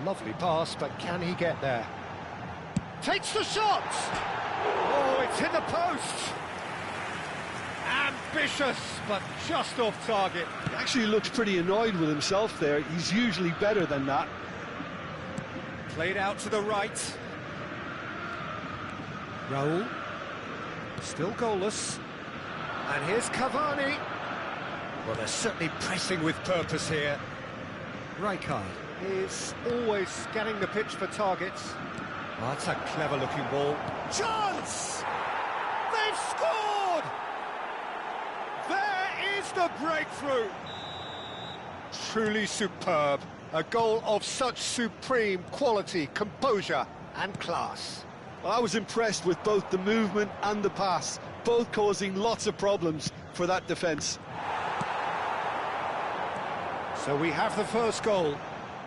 Lovely pass, but can he get there? Takes the shot! Oh, it's hit the post! Ambitious, but just off target. He actually looks pretty annoyed with himself there. He's usually better than that. Played out to the right. Raul. Still goalless. And here's Cavani. Well, they're certainly pressing with purpose here. Rijkaard is always scanning the pitch for targets. Oh, that's a clever-looking ball. Chance! They've scored! There is the breakthrough! Truly superb. A goal of such supreme quality, composure and class. Well, I was impressed with both the movement and the pass, both causing lots of problems for that defence. So we have the first goal.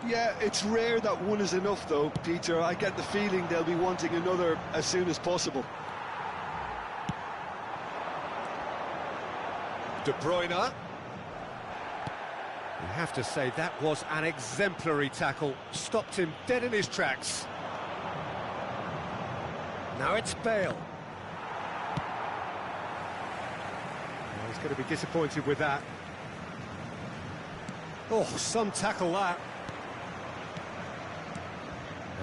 Yeah, it's rare that one is enough though, Peter. I get the feeling they'll be wanting another as soon as possible. De Bruyne. You have to say that was an exemplary tackle. Stopped him dead in his tracks. Now it's Bale. Well, he's going to be disappointed with that. Oh, some tackle that.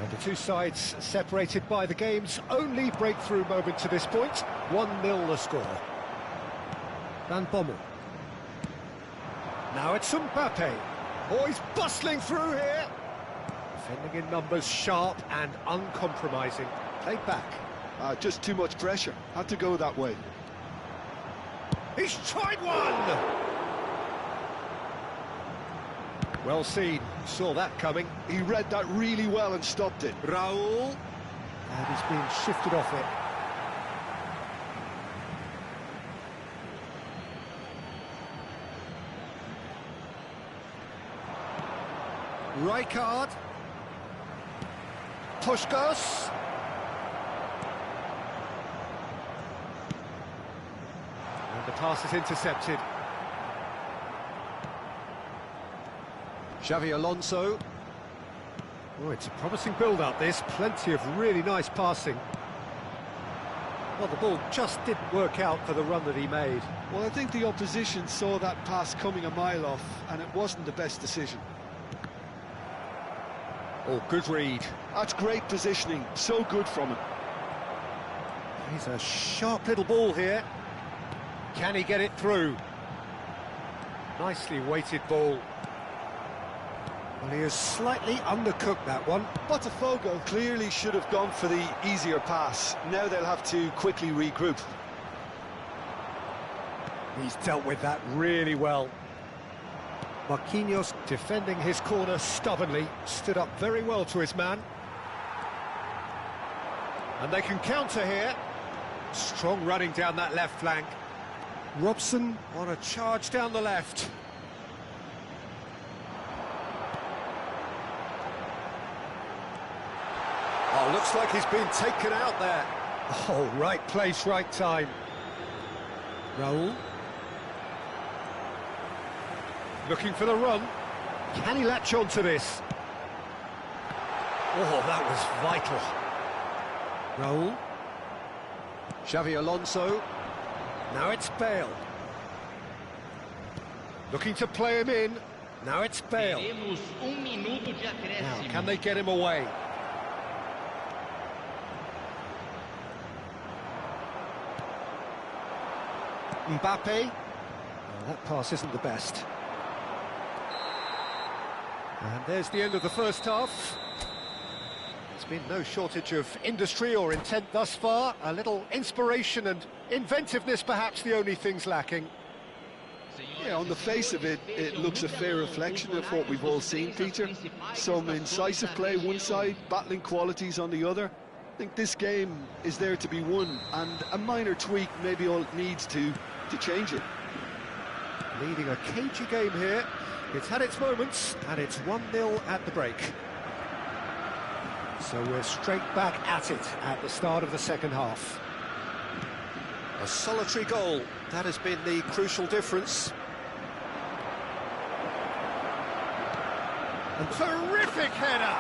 And the two sides separated by the game's only breakthrough moment to this point. 1-0 the score. Van Bommel. Now it's Mbappe. Oh, he's bustling through here. Defending in numbers, sharp and uncompromising. Played back. Just too much pressure. Had to go that way. He's tried one! Well seen. Saw that coming. He read that really well and stopped it. Raul. And he's being shifted off it. Rijkaard. Puskás. And the pass is intercepted. Xavi Alonso. Oh, it's a promising build-up, this. Plenty of really nice passing. Well, the ball just didn't work out for the run that he made. Well, I think the opposition saw that pass coming a mile off, and it wasn't the best decision. Oh, good read. That's great positioning. So good from him. He's a sharp little ball here. Can he get it through? Nicely weighted ball. Well, he has slightly undercooked that one. Botafogo clearly should have gone for the easier pass. Now they'll have to quickly regroup. He's dealt with that really well. Marquinhos defending his corner stubbornly, stood up very well to his man. And they can counter here. Strong running down that left flank. Robson on a charge down the left. Oh, looks like he's been taken out there. Oh, right place, right time. Raul. Looking for the run. Can he latch on to this? Oh, that was vital. Raul. Xavi Alonso. Now it's Bale. Looking to play him in. Now it's Bale. Now, can they get him away? Mbappe. Oh, that pass isn't the best. And there's the end of the first half. There's been no shortage of industry or intent thus far. A little inspiration and inventiveness, perhaps the only things lacking. Yeah, on the face of it, it looks a fair reflection of what we've all seen, Peter. Some incisive play one side, battling qualities on the other. I think this game is there to be won, and a minor tweak maybe all it needs to change it. Leading a cagey game here. It's had its moments, and it's 1-0 at the break. So we're straight back at it at the start of the second half. A solitary goal, that has been the crucial difference. A terrific header!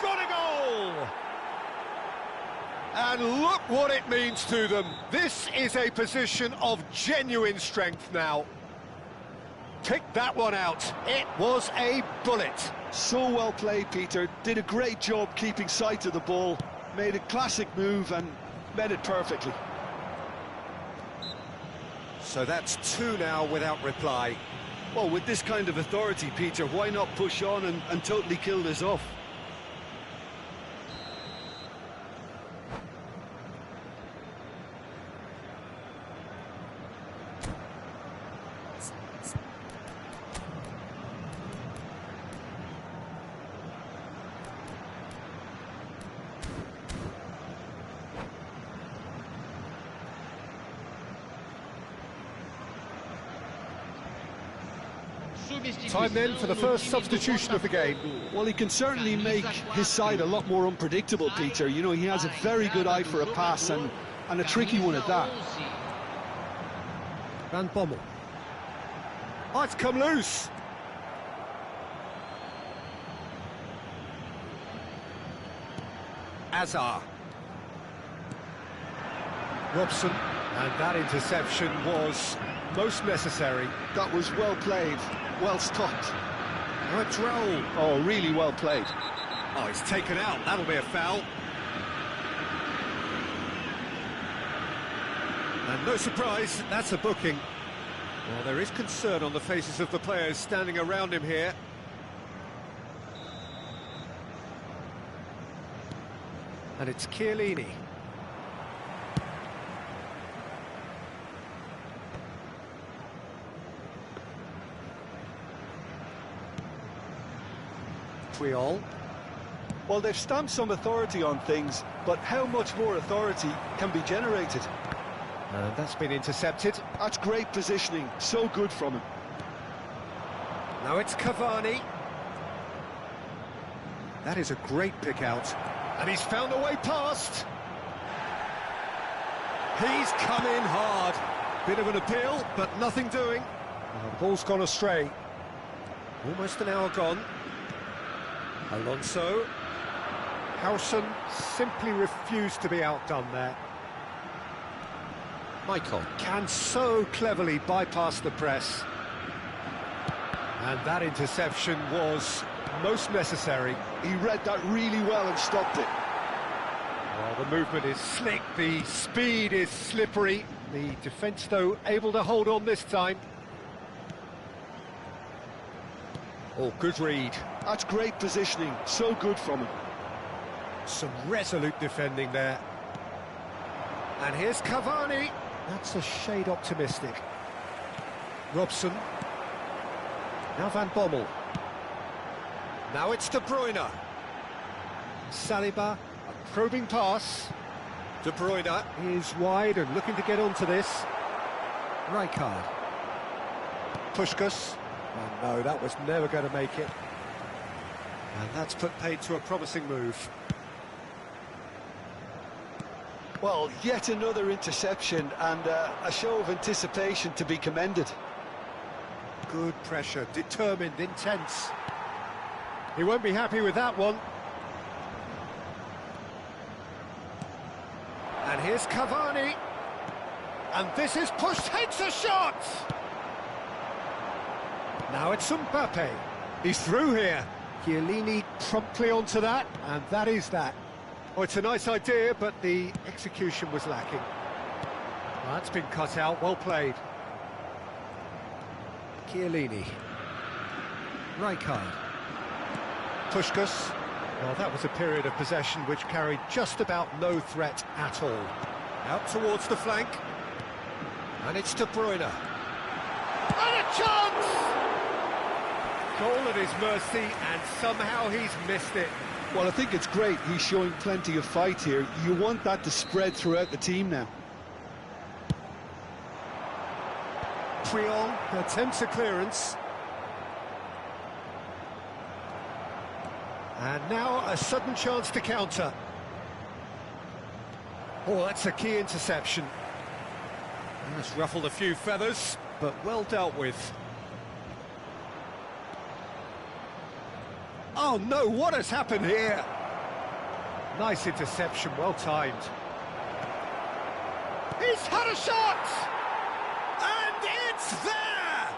got a goal! And look what it means to them. This is a position of genuine strength now. Pick that one out. It was a bullet. So well played, Peter. Did a great job keeping sight of the ball. Made a classic move and met it perfectly. So that's two now without reply. Well, with this kind of authority, Peter, why not push on and totally kill this off? Time then for the first substitution of the game. Well, he can certainly make his side a lot more unpredictable, Peter. You know, he has a very good eye for a pass and a tricky one at that. Van Bommel. Oh, it's come loose. Azar. Robson. And that interception was most necessary. That was well played, well stopped. Oh, it's Raul. Oh, really well played. Oh, he's taken out. That'll be a foul. And no surprise, that's a booking. Well, there is concern on the faces of the players standing around him here. And it's Chiellini. Puyol. Well, they've stamped some authority on things, but how much more authority can be generated? And that's been intercepted. That's great positioning, so good from him. Now it's Cavani. That is a great pick out. And he's found a way past. He's come in hard. Bit of an appeal, but nothing doing. The ball's gone astray. Almost an hour gone. Alonso. Howson simply refused to be outdone there. Michael can so cleverly bypass the press. And that interception was most necessary. He read that really well and stopped it. Well, the movement is slick, the speed is slippery. The defence, though, able to hold on this time. Oh, good read. That's great positioning, so good from him. Some resolute defending there. And here's Cavani. That's a shade optimistic. Robson. Now Van Bommel. Now it's De Bruyne. Saliba, a probing pass. De Bruyne is wide and looking to get onto this. Rijkaard. Puskas. Oh no, that was never going to make it. And that's put paid to a promising move. Well, yet another interception and a show of anticipation to be commended. Good pressure, determined, intense. He won't be happy with that one. And here's Cavani. And this is pushed, heads a shot! Now it's Mbappe. He's through here. Chiellini promptly onto that, and that is that. Oh, it's a nice idea, but the execution was lacking. Well, that's been cut out, well played. Chiellini. Rijkaard. Puskas. Well, that was a period of possession which carried just about no threat at all. Out towards the flank. And it's De Bruyne. And a chance! Goal at his mercy, and somehow he's missed it. Well, I think it's great. He's showing plenty of fight here. You want that to spread throughout the team now. Puyol attempts a clearance. And now a sudden chance to counter. Oh, that's a key interception. That's ruffled a few feathers, but well dealt with. Oh no, what has happened here? Nice interception, well timed. He's had a shot! And it's there!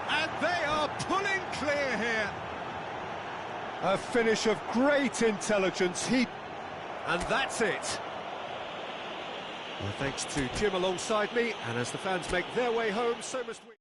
And they are pulling clear here. A finish of great intelligence. And that's it. Well, thanks to Jim alongside me, and as the fans make their way home, so must we.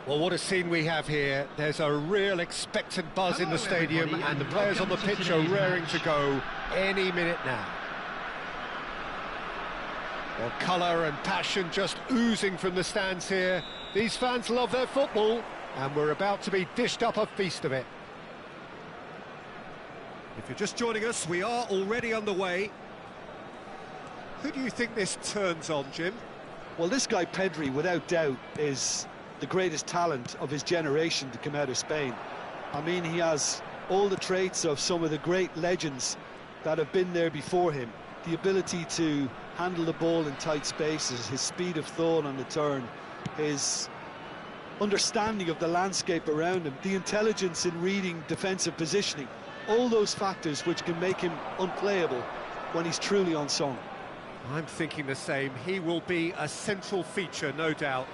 Well, what a scene we have here. There's a real expectant buzz in the stadium, and the players on the pitch are raring to go any minute now. Well, colour and passion just oozing from the stands here. These fans love their football, and we're about to be dished up a feast of it. If you're just joining us, we are already underway. Who do you think this turns on, Jim? Well, this guy Pedri, without doubt, is the greatest talent of his generation to come out of Spain. I mean, he has all the traits of some of the great legends that have been there before him. The ability to handle the ball in tight spaces, his speed of thought on the turn, his understanding of the landscape around him, the intelligence in reading defensive positioning, all those factors which can make him unplayable when he's truly on song. I'm thinking the same. He will be a central feature, no doubt.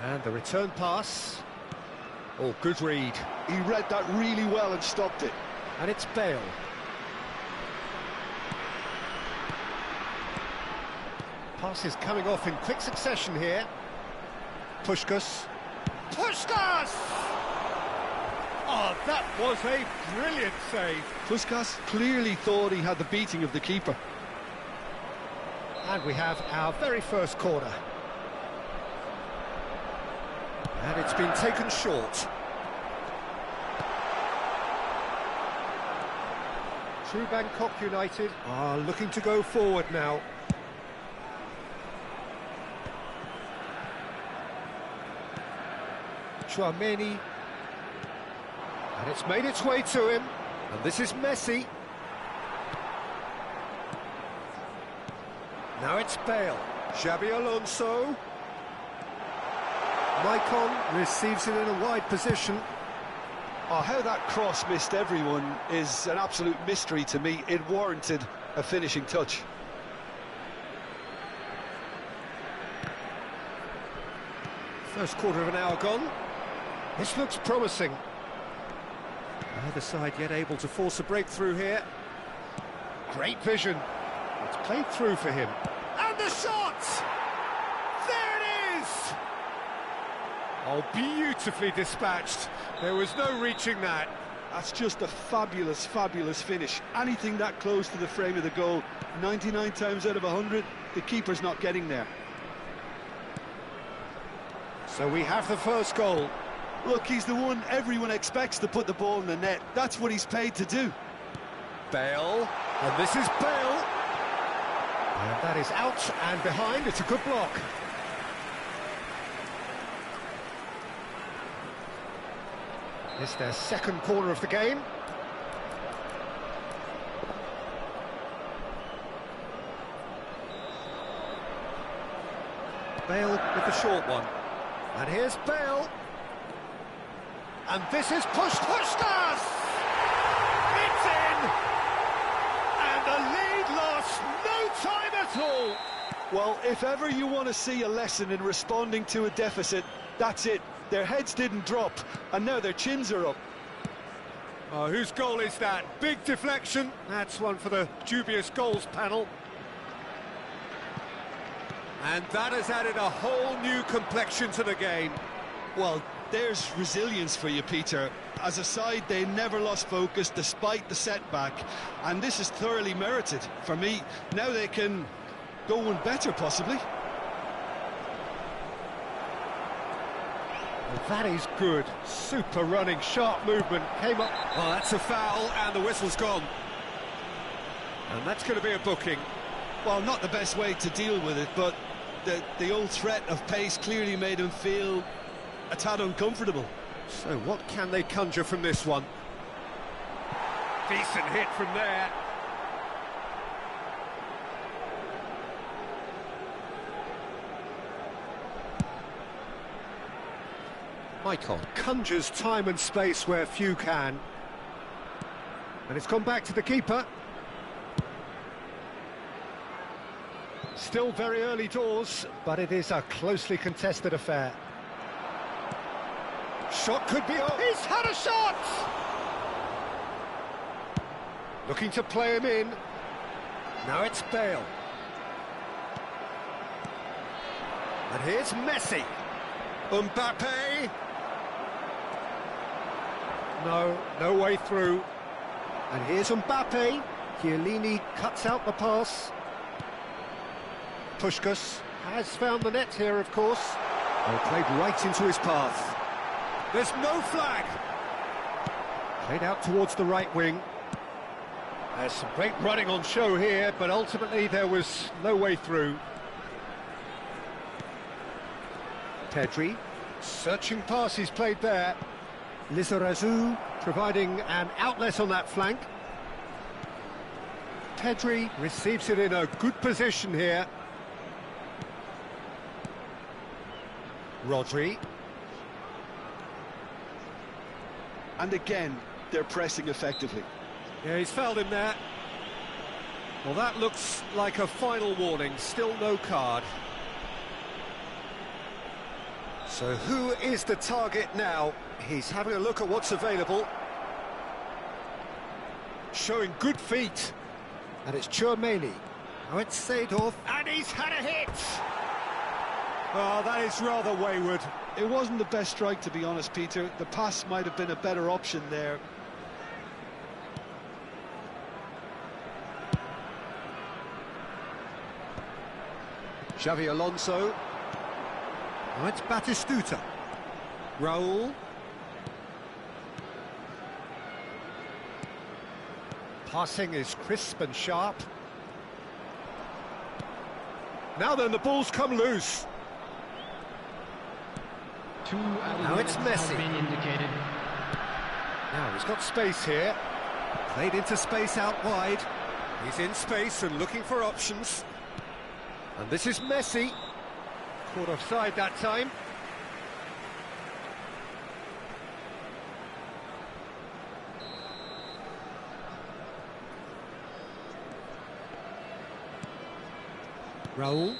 And the return pass. Oh, good read. He read that really well and stopped it. And it's Bale. Pass is coming off in quick succession here. Puskás. Puskás! Oh, that was a brilliant save. Puskás clearly thought he had the beating of the keeper. And we have our very first corner. And it's been taken short. True Bangkok United are looking to go forward now. Tchouaméni. And it's made its way to him. And this is Messi. Now it's Bale. Xabi Alonso. Maicon receives it in a wide position. Oh, how that cross missed everyone is an absolute mystery to me. It warranted a finishing touch. First quarter of an hour gone. This looks promising. Neither side yet able to force a breakthrough here. Great vision. It's played through for him. And the shot! There it is! Oh, beautifully dispatched. There was no reaching that. That's just a fabulous, fabulous finish. Anything that close to the frame of the goal, 99 times out of 100, the keeper's not getting there. So we have the first goal. Look, he's the one everyone expects to put the ball in the net. That's what he's paid to do. Bale, and this is Bale. And that is out and behind. It's a good block. It's their second corner of the game. Bale with the short one. And here's Bale. And this is Puskás! It's in! And the lead lost no time at all! Well, if ever you want to see a lesson in responding to a deficit, that's it. Their heads didn't drop, and now their chins are up. Oh, whose goal is that? Big deflection. That's one for the dubious goals panel. And that has added a whole new complexion to the game. Well, there's resilience for you, Peter. As a side, they never lost focus despite the setback, and this is thoroughly merited. For me, now they can go one better, possibly. Well, that is good. Super running, sharp movement. Came up. Oh, that's a foul, and the whistle's gone. And that's going to be a booking. Well, not the best way to deal with it, but the old threat of pace clearly made him feel a tad uncomfortable. So what can they conjure from this one? Decent hit from there. Maicon conjures time and space where few can. And it's gone back to the keeper. Still very early doors, but it is a closely contested affair. Shot could be... Oh, he's had a shot! Looking to play him in. Now it's Bale. And here's Messi. Mbappe. No way through. And here's Mbappe. Chiellini cuts out the pass. Puskás has found the net here, of course. Oh, played right into his path. There's no flag. Played out towards the right wing. There's some great running on show here, but ultimately there was no way through. Pedri, searching pass he's played there. Lizarazu providing an outlet on that flank. Pedri receives it in a good position here. Rodri. And again, they're pressing effectively. Yeah, he's fouled him there. Well, that looks like a final warning. Still no card. So who is the target now? He's having a look at what's available. Showing good feet. And it's Tchouaméni. Now it's Seedorf. And he's had a hit! Oh, that is rather wayward. It wasn't the best strike, to be honest, Peter. The pass might have been a better option there. Xavi Alonso. Now it's Batistuta. Raúl. Passing is crisp and sharp. Now then, the ball's come loose. Now it's Messi. Now he's got space here. Played into space out wide. He's in space and looking for options. And this is Messi. Caught offside that time. Raúl.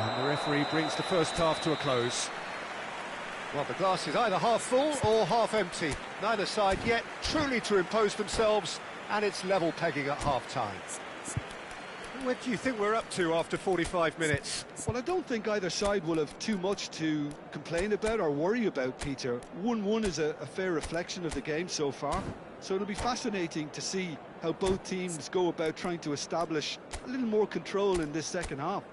And the referee brings the first half to a close. Well, the glass is either half full or half empty. Neither side yet truly to impose themselves, and it's level pegging at half-time. What do you think we're up to after 45 minutes? Well, I don't think either side will have too much to complain about or worry about, Peter. 1-1 is a fair reflection of the game so far. So it'll be fascinating to see how both teams go about trying to establish a little more control in this second half.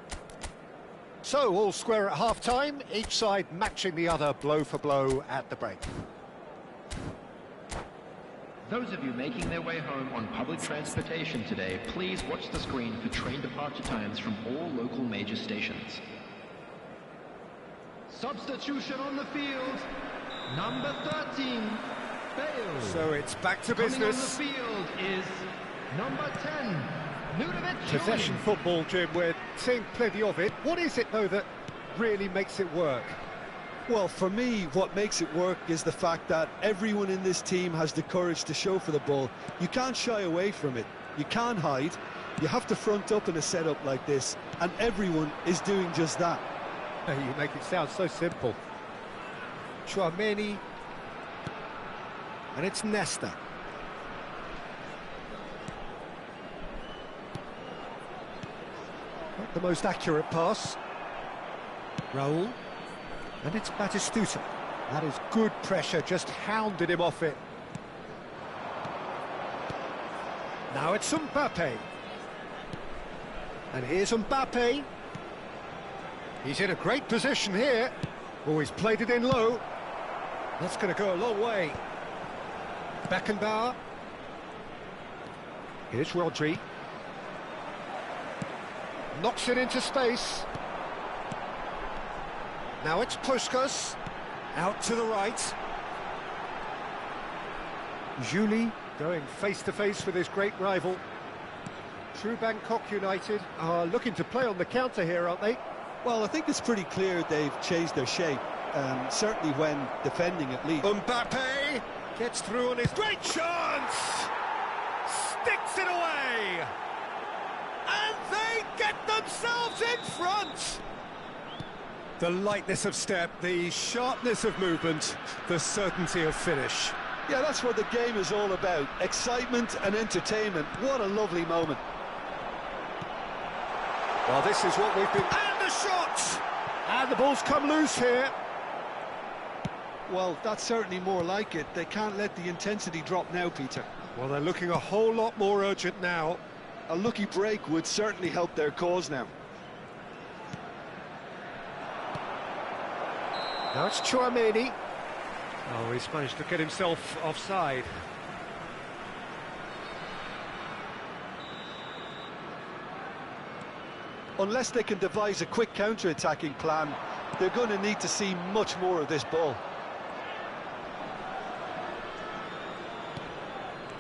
So, all square at half-time, each side matching the other blow for blow at the break. Those of you making their way home on public transportation today, please watch the screen for train departure times from all local major stations. Substitution on the field, number 13, Bale. So it's back to Coming business. on the field is number 10, Ludovic Possession Jones. football, Jim, we're seeing plenty of it. What is it, though, that really makes it work? Well, for me, what makes it work is the fact that everyone in this team has the courage to show for the ball. You can't shy away from it. You can't hide. You have to front up in a setup like this, and everyone is doing just that. You make it sound so simple. Tchouaméni. And it's Nesta. Not the most accurate pass. Raul. And it's Batistuta. That is good pressure, just hounded him off it. Now it's Mbappe. And here's Mbappe. He's in a great position here. Oh, he's played it in low. That's going to go a long way. Beckenbauer. Here's Rodri. Knocks it into space. Now it's Puskas, out to the right. Juli going face-to-face with his great rival. True Bangkok United are looking to play on the counter here, aren't they? Well, I think it's pretty clear they've changed their shape, certainly when defending at least. Mbappe gets through on his great chance! Sticks it away! And they get themselves in front! The lightness of step, the sharpness of movement, the certainty of finish. Yeah, that's what the game is all about. Excitement and entertainment. What a lovely moment. Well, this is what we've been... And the shot! And the ball's come loose here. Well, that's certainly more like it. They can't let the intensity drop now, Peter. Well, they're looking a whole lot more urgent now. A lucky break would certainly help their cause now. Now it's Tchouaméni. Oh, he's managed to get himself offside. Unless they can devise a quick counter-attacking plan, they're going to need to see much more of this ball.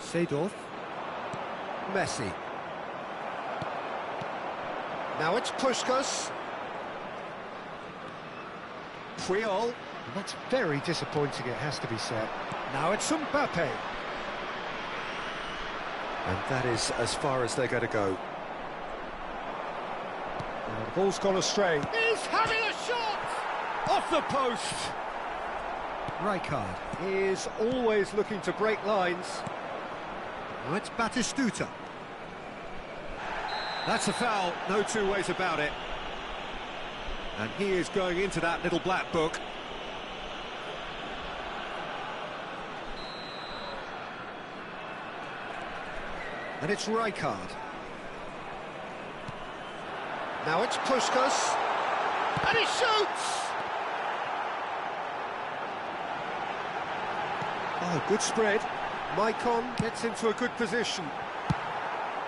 Seedorf. Messi. Now it's Puskas. Puyol. That's very disappointing, it has to be said. Now it's Mbappe. And that is as far as they're going to go. Now the ball's gone astray. He's having a shot! Off the post! Rijkaard is always looking to break lines. Now it's Batistuta. That's a foul, no two ways about it. And he is going into that little black book. And it's Rijkaard. Now it's Puskas. And he shoots! Oh, good spread. Maicon gets into a good position.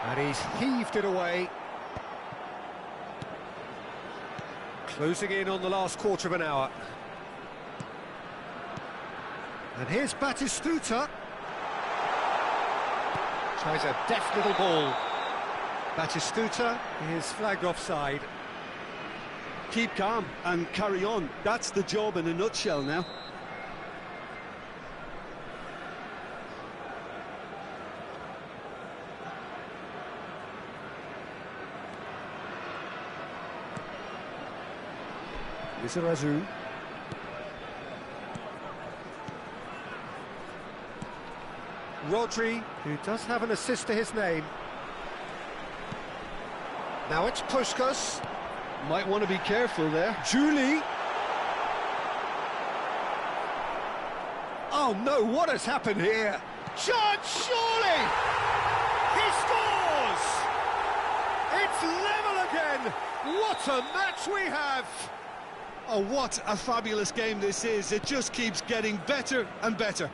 And he's heaved it away. Closing in on the last quarter of an hour. And here's Batistuta. Tries a deft little ball. Batistuta is flagged offside. Keep calm and carry on. That's the job in a nutshell now. Lizarazu. Rodri, who does have an assist to his name. Now it's Puskás. Might want to be careful there. Julie. Oh no, what has happened here? Chance, surely! He scores! It's level again! What a match we have! Oh, what a fabulous game this is. It just keeps getting better and better.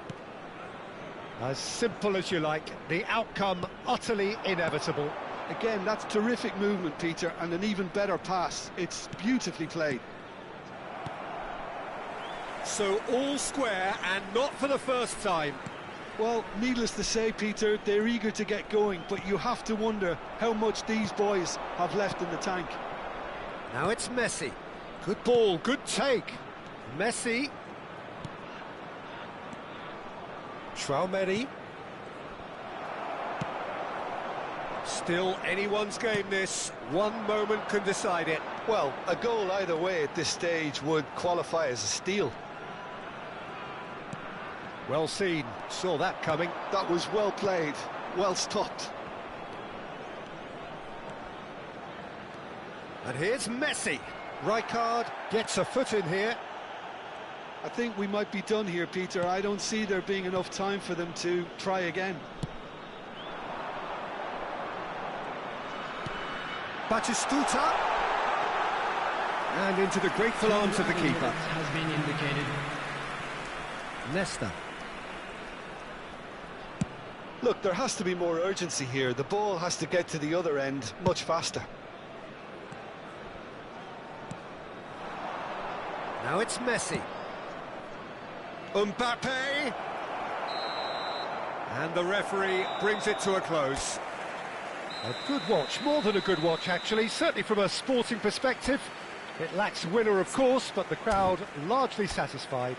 As simple as you like, the outcome utterly inevitable. Again, that's terrific movement, Peter, and an even better pass. It's beautifully played. So all square, and not for the first time. Well, needless to say, Peter, they're eager to get going, but you have to wonder how much these boys have left in the tank. Now it's Messi. Good ball, good take. Messi. Traumeri. Still anyone's game this. One moment can decide it. Well, a goal either way at this stage would qualify as a steal. Well seen. Saw that coming. That was well played, well stopped. And here's Messi. Rijkaard gets a foot in here. I think we might be done here, Peter. I don't see there being enough time for them to try again. Batistuta. And into the grateful arms of the keeper. Has been indicated. Nesta. Look, there has to be more urgency here. The ball has to get to the other end much faster. Now it's Messi. Mbappe. And the referee brings it to a close. A good watch, more than a good watch actually, certainly from a sporting perspective. It lacks winner of course, but the crowd largely satisfied.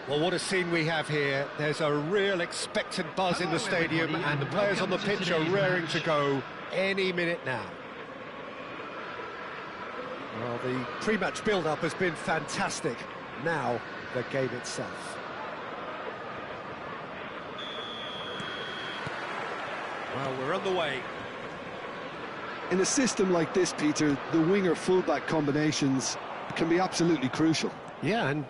Well, what a scene we have here. There's a real expectant buzz in the stadium, and the players on the pitch are raring to go any minute now. Well, the pre-match build-up has been fantastic. Now, the game itself. Well, we're on the way. In a system like this, Peter, the winger-fullback combinations can be absolutely crucial. Yeah, and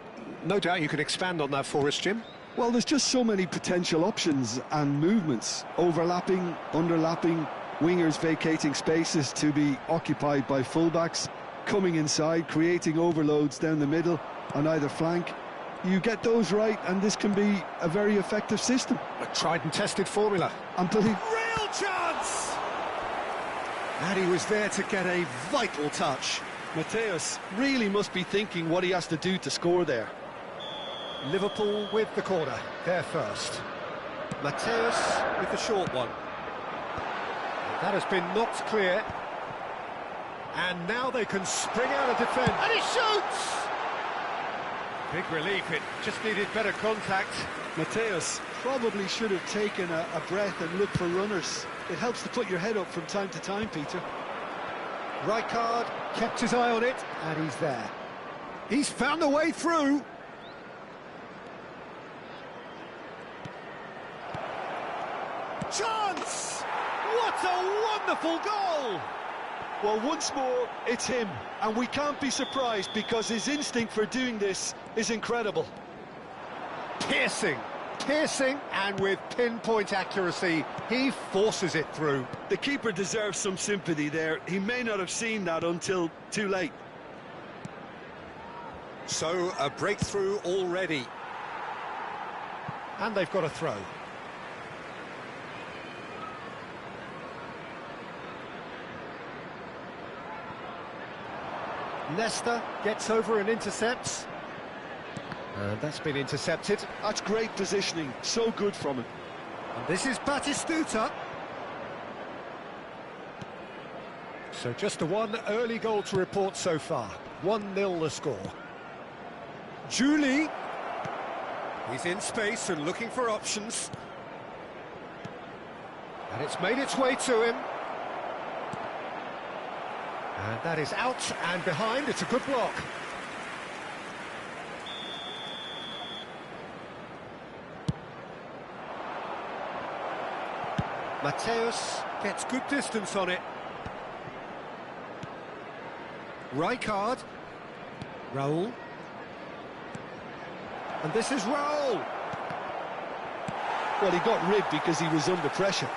no doubt you can expand on that for us, Jim. Well, there's just so many potential options and movements. Overlapping, underlapping, wingers vacating spaces to be occupied by fullbacks, coming inside, creating overloads down the middle on either flank. You get those right, and this can be a very effective system. A tried and tested formula. Unbelievable. Real chance! And he was there to get a vital touch. Mateus really must be thinking what he has to do to score there. Liverpool with the corner, there first. Mateus with the short one. That has been knocked clear. And now they can spring out of defence. And he shoots! Big relief, it just needed better contact. Mateus probably should have taken a breath and looked for runners. It helps to put your head up from time to time, Peter. Rijkaard kept his eye on it, and he's there. He's found a way through. Chance! What a wonderful goal! Well, once more, it's him, and we can't be surprised because his instinct for doing this is incredible. Piercing, and with pinpoint accuracy, he forces it through. The keeper deserves some sympathy there. He may not have seen that until too late. So, a breakthrough already. And they've got a throw. Nesta gets over and intercepts. And that's been intercepted. That's great positioning, so good from him. And this is Batistuta. So just the one early goal to report so far. 1-0 the score. Julie. He's in space and looking for options. And it's made its way to him. And that is out and behind. It's a good block. Mateus gets good distance on it. Rijkaard. Raul. And this is Raul. Well, he got ribbed because he was under pressure.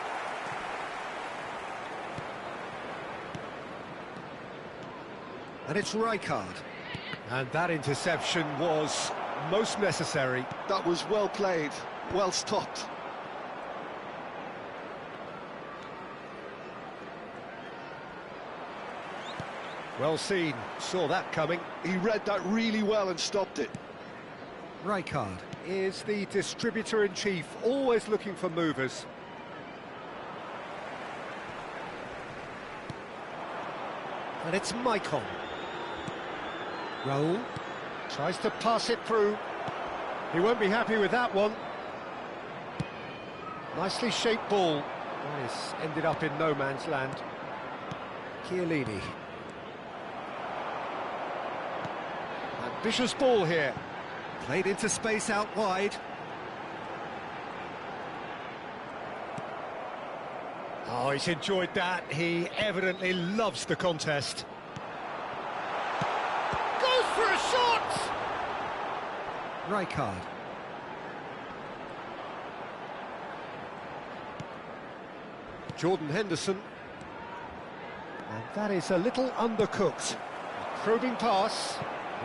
And it's Rijkaard. And that interception was most necessary. That was well played, well stopped. Well seen, saw that coming. He read that really well and stopped it. Rijkaard is the distributor-in-chief, always looking for movers. And it's Maicon. Raul tries to pass it through. He won't be happy with that one. Nicely shaped ball. That is ended up in no man's land. Chiellini. Ambitious ball here. Played into space out wide. Oh, he's enjoyed that. He evidently loves the contest. Goes for a shot! Rijkaard. Jordan Henderson. And that is a little undercooked. Probing pass.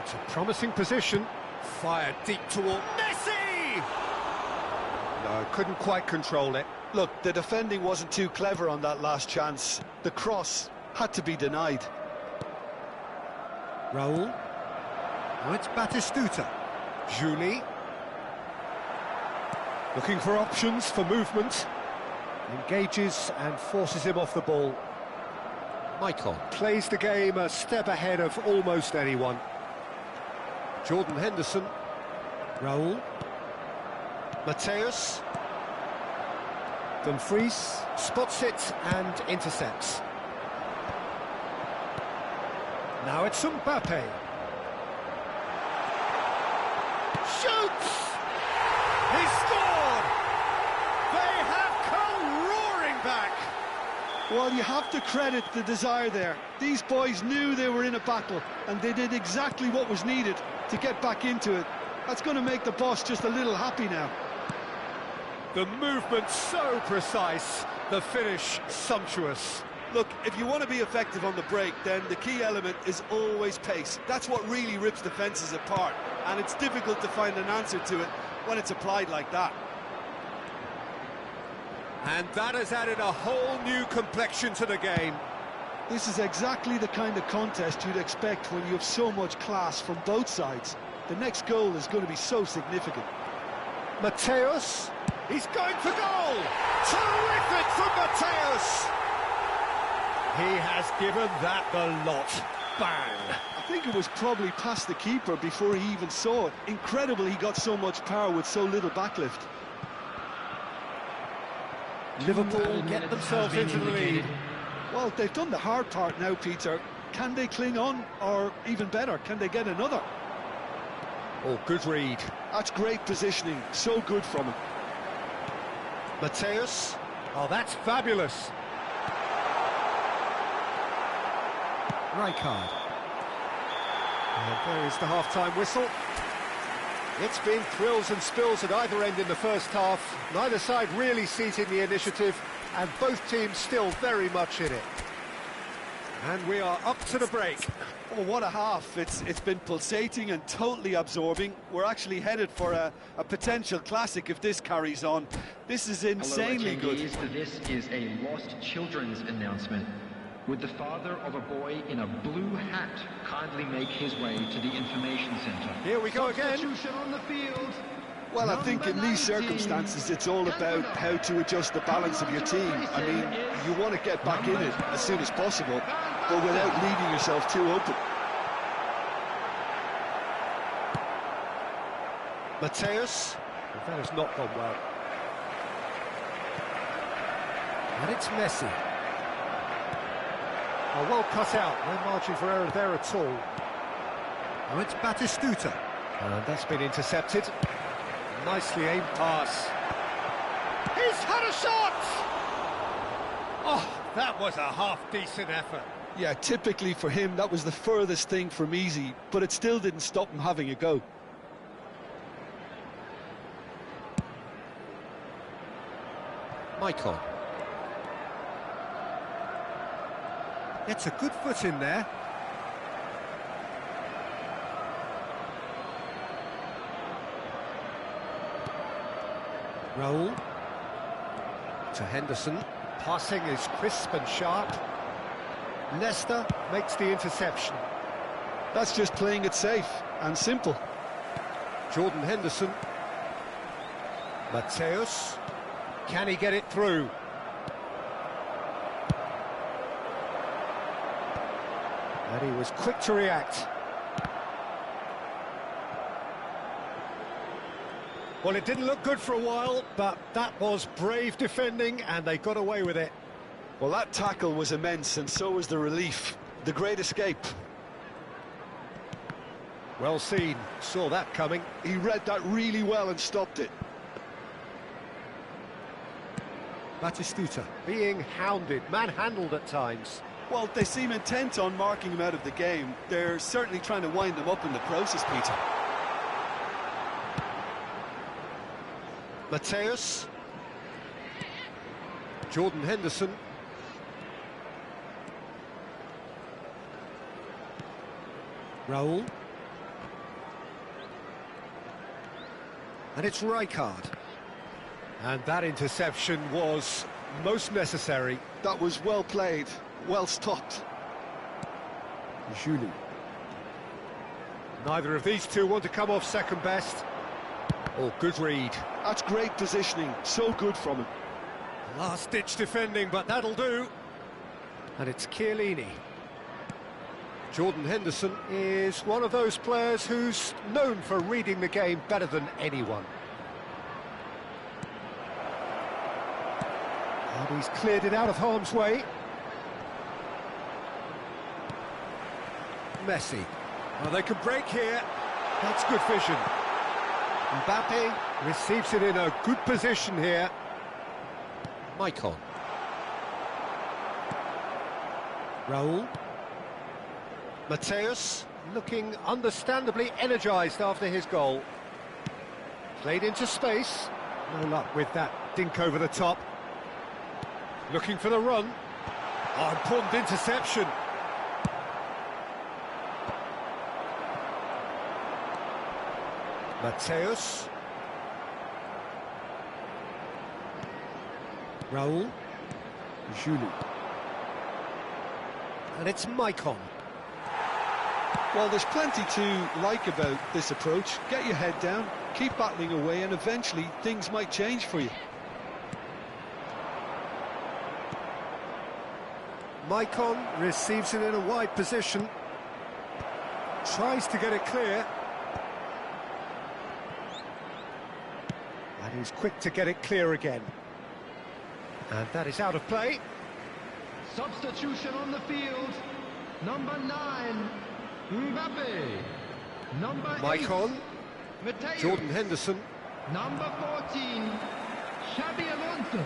It's a promising position. Fired deep toward Messi! No, couldn't quite control it. Look, the defending wasn't too clever on that last chance. The cross had to be denied. Raul. Oh, it's Batistuta. Juli. Looking for options for movement. Engages and forces him off the ball. Michael plays the game a step ahead of almost anyone. Jordan Henderson. Raul. Mateus. Dumfries spots it and intercepts. Now it's Mbappe. Shoots! He scored! They have come roaring back! Well, you have to credit the desire there. These boys knew they were in a battle, and they did exactly what was needed to get back into it. That's going to make the boss just a little happy now. The movement so precise, the finish sumptuous. Look, if you want to be effective on the break, then the key element is always pace. That's what really rips defences apart, and it's difficult to find an answer to it when it's applied like that. And that has added a whole new complexion to the game. This is exactly the kind of contest you'd expect when you have so much class from both sides. The next goal is going to be so significant. Mateus, he's going for goal! Terrific from Mateus! He has given that the lot. Bang! I think it was probably past the keeper before he even saw it. Incredible he got so much power with so little backlift. Liverpool get themselves into the lead. Well, they've done the hard part now, Peter. Can they cling on, or even better, can they get another? Oh, good read. That's great positioning, so good from him. Mateus. Oh, that's fabulous. Rijkaard. And there is the half-time whistle. It's been thrills and spills at either end in the first half. Neither side really seizing the initiative, and both teams still very much in it. And we are up to the break. Oh, what a half. It's been pulsating and totally absorbing. We're actually headed for a potential classic if this carries on. This is insanely good. This is a Lost Children's announcement. Would the father of a boy in a blue hat kindly make his way to the information centre? Here we go again. On the field. Well, I think in these circumstances it's all about how to adjust the balance of your team. I mean, you want to get back in it as soon as possible, but without leaving yourself too open. Mateus. That has not gone well. And it's Messi. Oh, well cut out. No margin for error there at all. Oh, it's Batistuta. And that's been intercepted. Nicely aimed pass. He's had a shot! Oh, that was a half-decent effort. Yeah, typically for him, that was the furthest thing from easy, but it still didn't stop him having a go. Michael. Gets a good foot in there. Raul. To Henderson. Passing is crisp and sharp. Leicester makes the interception. That's just playing it safe and simple. Jordan Henderson. Mateus. Can he get it through? And he was quick to react. Well, it didn't look good for a while, but that was brave defending, and they got away with it. Well, that tackle was immense, and so was the relief. The great escape. Well seen. Saw that coming. He read that really well and stopped it. Batistuta being hounded, manhandled at times. Well, they seem intent on marking him out of the game. They're certainly trying to wind him up in the process, Peter. Mateus. Jordan Henderson. Raul. And it's Rijkaard. And that interception was most necessary. That was well played, well stopped. Julie. Neither of these two want to come off second best. Oh, good read. That's great positioning, so good from him. Last-ditch defending, but that'll do. And it's Chiellini. Jordan Henderson is one of those players who's known for reading the game better than anyone. And he's cleared it out of harm's way. Messi. Well, they can break here. That's good vision. Mbappe receives it in a good position here. Maicon. Raul. Mateus looking understandably energised after his goal. Played into space. No luck with that dink over the top. Looking for the run. Oh, important interception. Mateus. Raul. Julie. And it's Maicon. Well, there's plenty to like about this approach. Get your head down, keep battling away, and eventually things might change for you. Maicon receives it in a wide position. Tries to get it clear. And he's quick to get it clear again. And that is out of play. Substitution on the field. Number 9, Mbappe. Number 8, Maicon. Mateus. Jordan Henderson. Number 14, Xabi Alonso.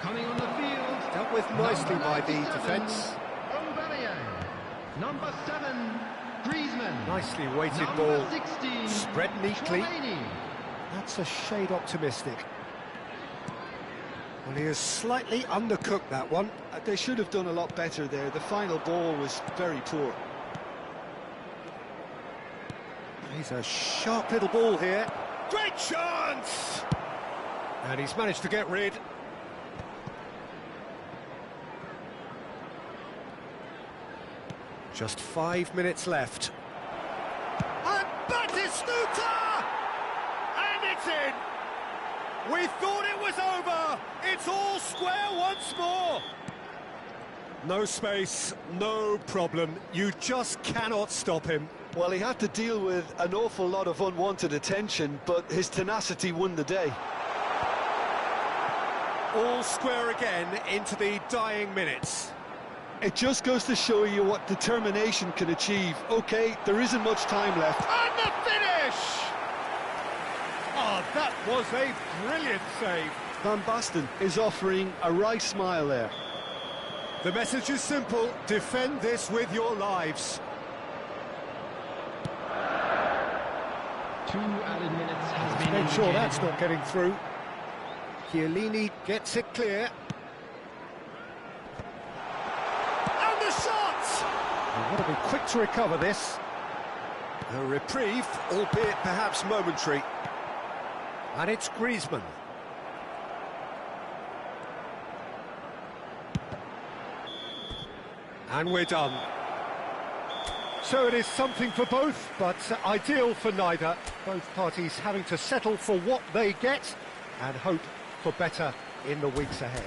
Coming on the field. Dealt with nicely number by the 97, defence. Aubameyang. Number 7, Griezmann. Nicely weighted Number ball. 16, Spread neatly. Tchouaméni. That's a shade optimistic. Well, he has slightly undercooked that one. They should have done a lot better there. The final ball was very poor. He's a sharp little ball here. Great chance! And he's managed to get rid. Just 5 minutes left. And Batistuta! And it's in! We thought it was over! It's all square once more! No space, no problem. You just cannot stop him. Well, he had to deal with an awful lot of unwanted attention, but his tenacity won the day. All square again into the dying minutes. It just goes to show you what determination can achieve. OK, there isn't much time left. And the finish! Oh, that was a brilliant save. Van Basten is offering a right smile there. The message is simple: defend this with your lives. 2 added minutes has been Make sure indicated. that's not getting through. Chiellini gets it clear. And the shot! You've got to be quick to recover this. A reprieve, albeit perhaps momentary. And it's Griezmann. And we're done. So it is something for both, but ideal for neither. Both parties having to settle for what they get and hope for better in the weeks ahead.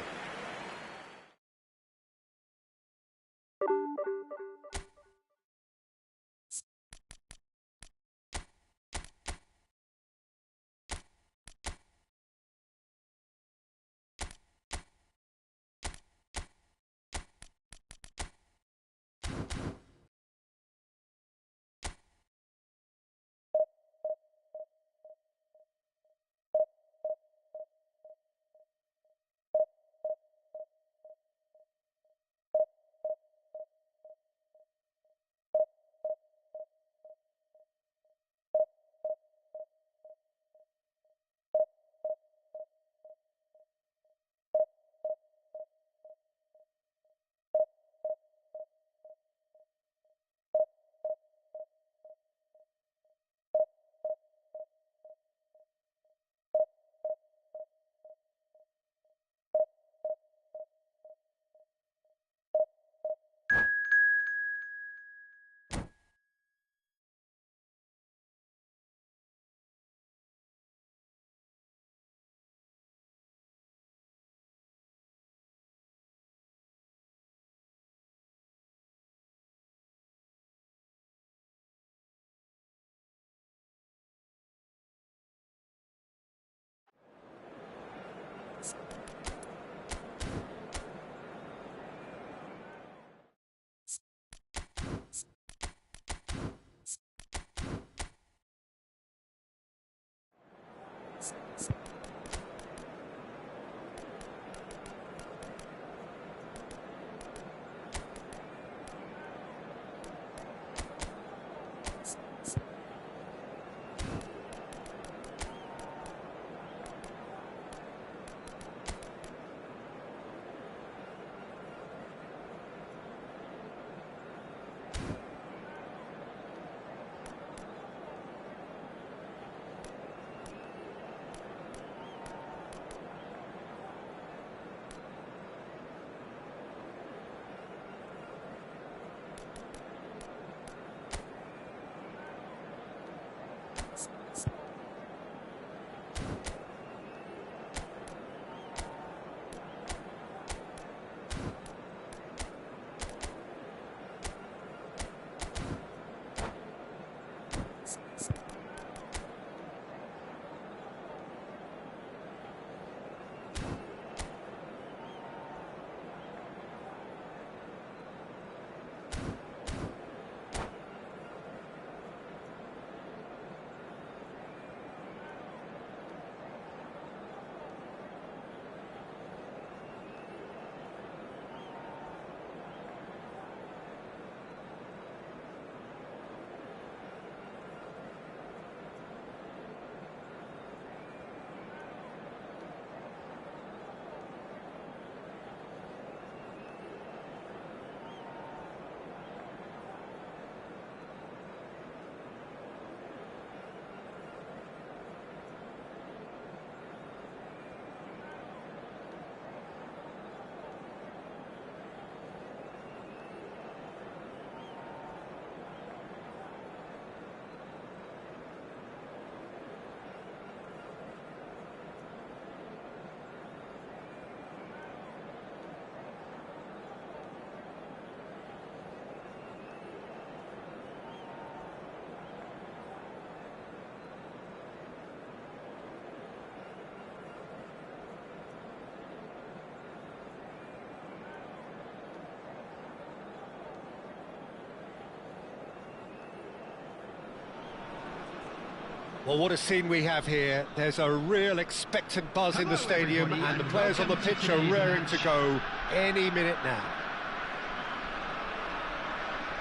Well, what a scene we have here. There's a real expectant buzz in the stadium, and the players on the pitch are raring to go any minute now.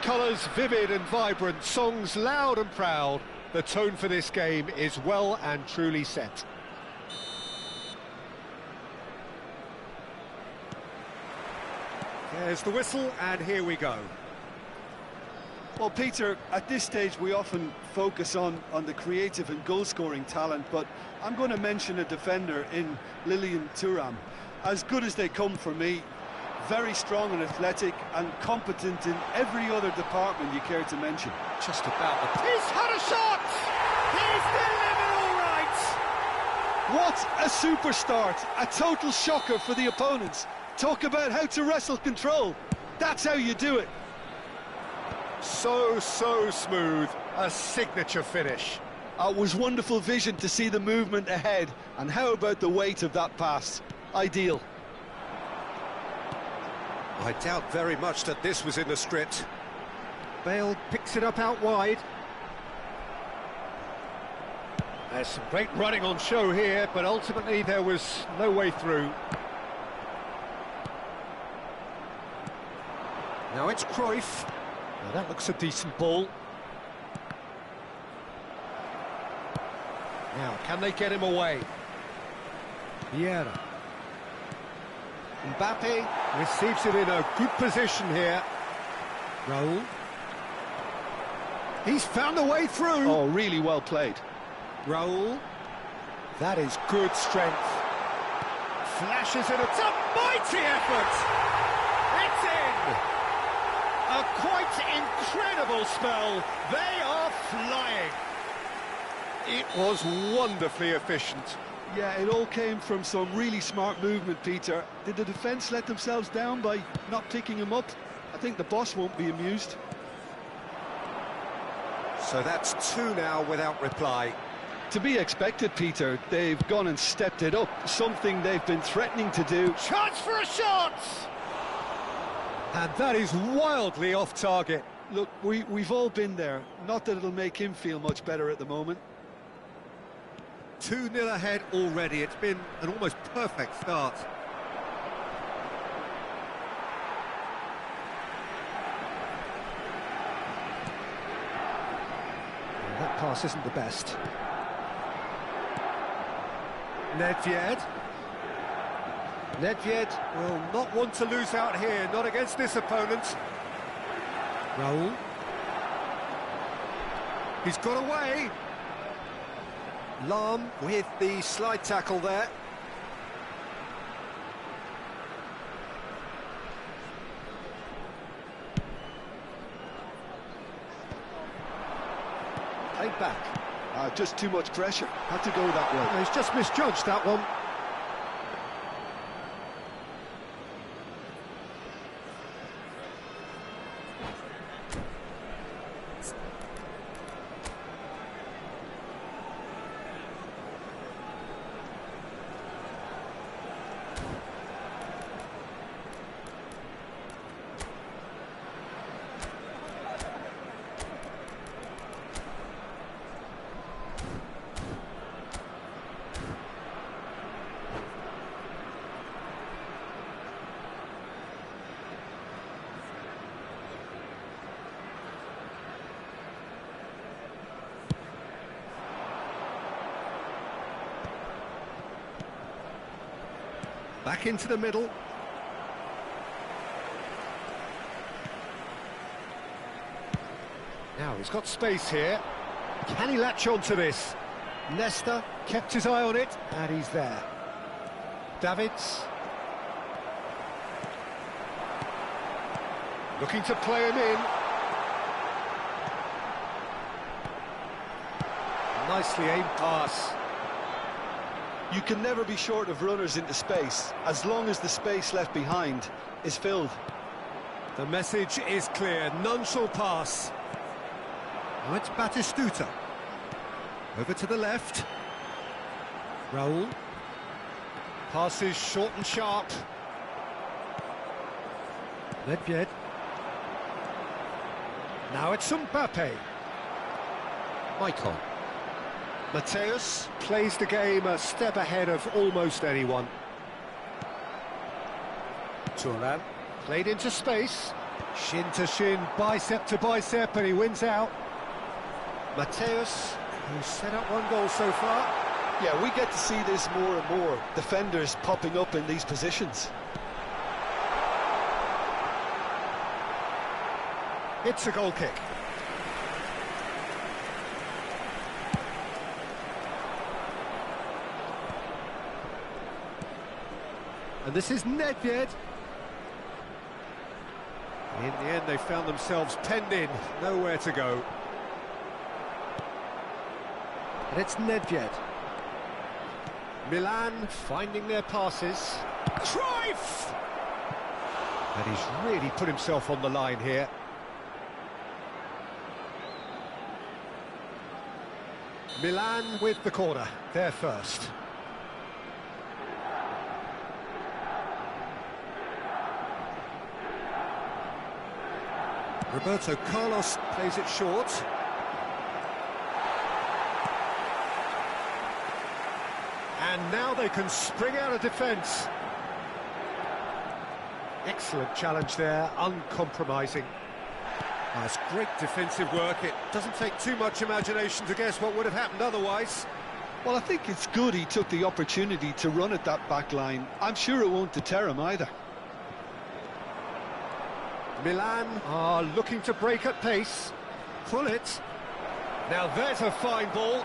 Colours vivid and vibrant, songs loud and proud. The tone for this game is well and truly set. There's the whistle, and here we go. Well, Peter, at this stage we often focus on the creative and goal-scoring talent, but I'm going to mention a defender in Lilian Thuram. As good as they come for me, very strong and athletic and competent in every other department you care to mention. Just about the... He's had a shot! He's delivered all right! What a super start! A total shocker for the opponents. Talk about how to wrestle control. That's how you do it. So smooth, a signature finish. It was wonderful vision to see the movement ahead, and how about the weight of that pass? Ideal. I doubt very much that this was in the script. Bale picks it up out wide. There's some great running on show here, but ultimately there was no way through. Now it's Cruyff. Now that looks a decent ball. Now, can they get him away? Vieira. Mbappe receives it in a good position here. Raul. He's found a way through. Oh, really well played. Raul. That is good strength. Flashes it. It's a mighty effort. It's in. A quite incredible spell. They are flying. It was wonderfully efficient. Yeah, it all came from some really smart movement, Peter. Did the defence let themselves down by not picking him up? I think the boss won't be amused. So that's two now without reply. To be expected, Peter. They've gone and stepped it up, something they've been threatening to do. Chance for a shot! And that is wildly off target. Look, we've all been there. Not that it'll make him feel much better at the moment. 2-0 ahead already. It's been an almost perfect start. Well, that pass isn't the best. Nedved. Nedved will not want to lose out here, not against this opponent. Raul. He's got away. Lahm with the slide tackle there. Played back. Just too much pressure. Had to go that way. He's just misjudged that one. Back into the middle. Now he's got space here. Can he latch on to this? Nesta kept his eye on it, and he's there. Davids. Looking to play him in. Nicely aimed pass. You can never be short of runners into space, as long as the space left behind is filled. The message is clear, none shall pass. Now it's Batistuta. Over to the left. Raul. Passes short and sharp. Nedved. Now it's Mbappe. Maicon. Mateus plays the game a step ahead of almost anyone. Thuram played into space. Shin to shin, bicep to bicep, and he wins out. Mateus, who's set up one goal so far. Yeah, we get to see this more and more. Defenders popping up in these positions. It's a goal kick. And this is Nedved. In the end, they found themselves penned in, nowhere to go. And it's Nedved. Milan finding their passes. Cruyff! And he's really put himself on the line here. Milan with the corner, they're first. Roberto Carlos plays it short. And now they can spring out of defence. Excellent challenge there, uncompromising. That's great defensive work. It doesn't take too much imagination to guess what would have happened otherwise. Well, I think it's good he took the opportunity to run at that back line. I'm sure it won't deter him either. Milan are looking to break at pace. Pull it. Now there's a fine ball.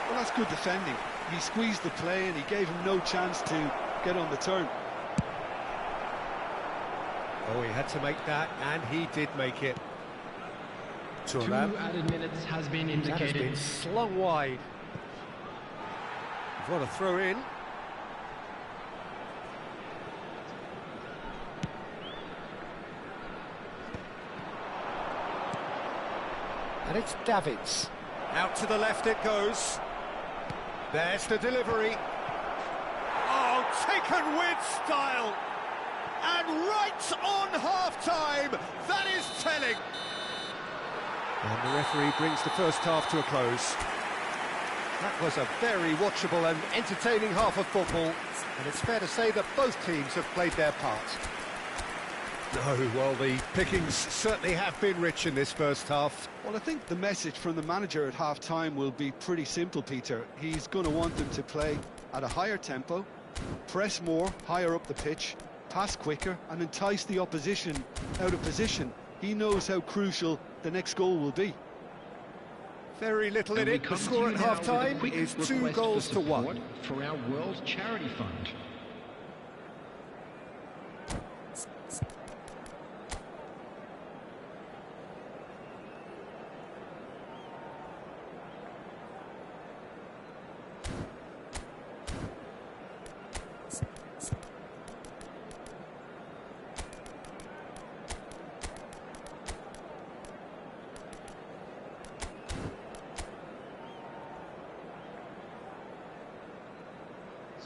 Well, that's good defending. He squeezed the play and he gave him no chance to get on the turn. Oh, he had to make that, and he did make it. Thuram. 2 added minutes has been indicated. That has been slung wide. What a throw in. And it's Davids. Out to the left it goes. There's the delivery. Oh, taken with style. And right on half-time. That is telling. And the referee brings the first half to a close. That was a very watchable and entertaining half of football. And it's fair to say that both teams have played their part. No, well, the pickings certainly have been rich in this first half. Well, I think the message from the manager at half-time will be pretty simple, Peter. He's going to want them to play at a higher tempo, press more, higher up the pitch, pass quicker, and entice the opposition out of position. He knows how crucial the next goal will be. Very little in it. The score at half-time is 2 goals to 1. For our World Charity Fund.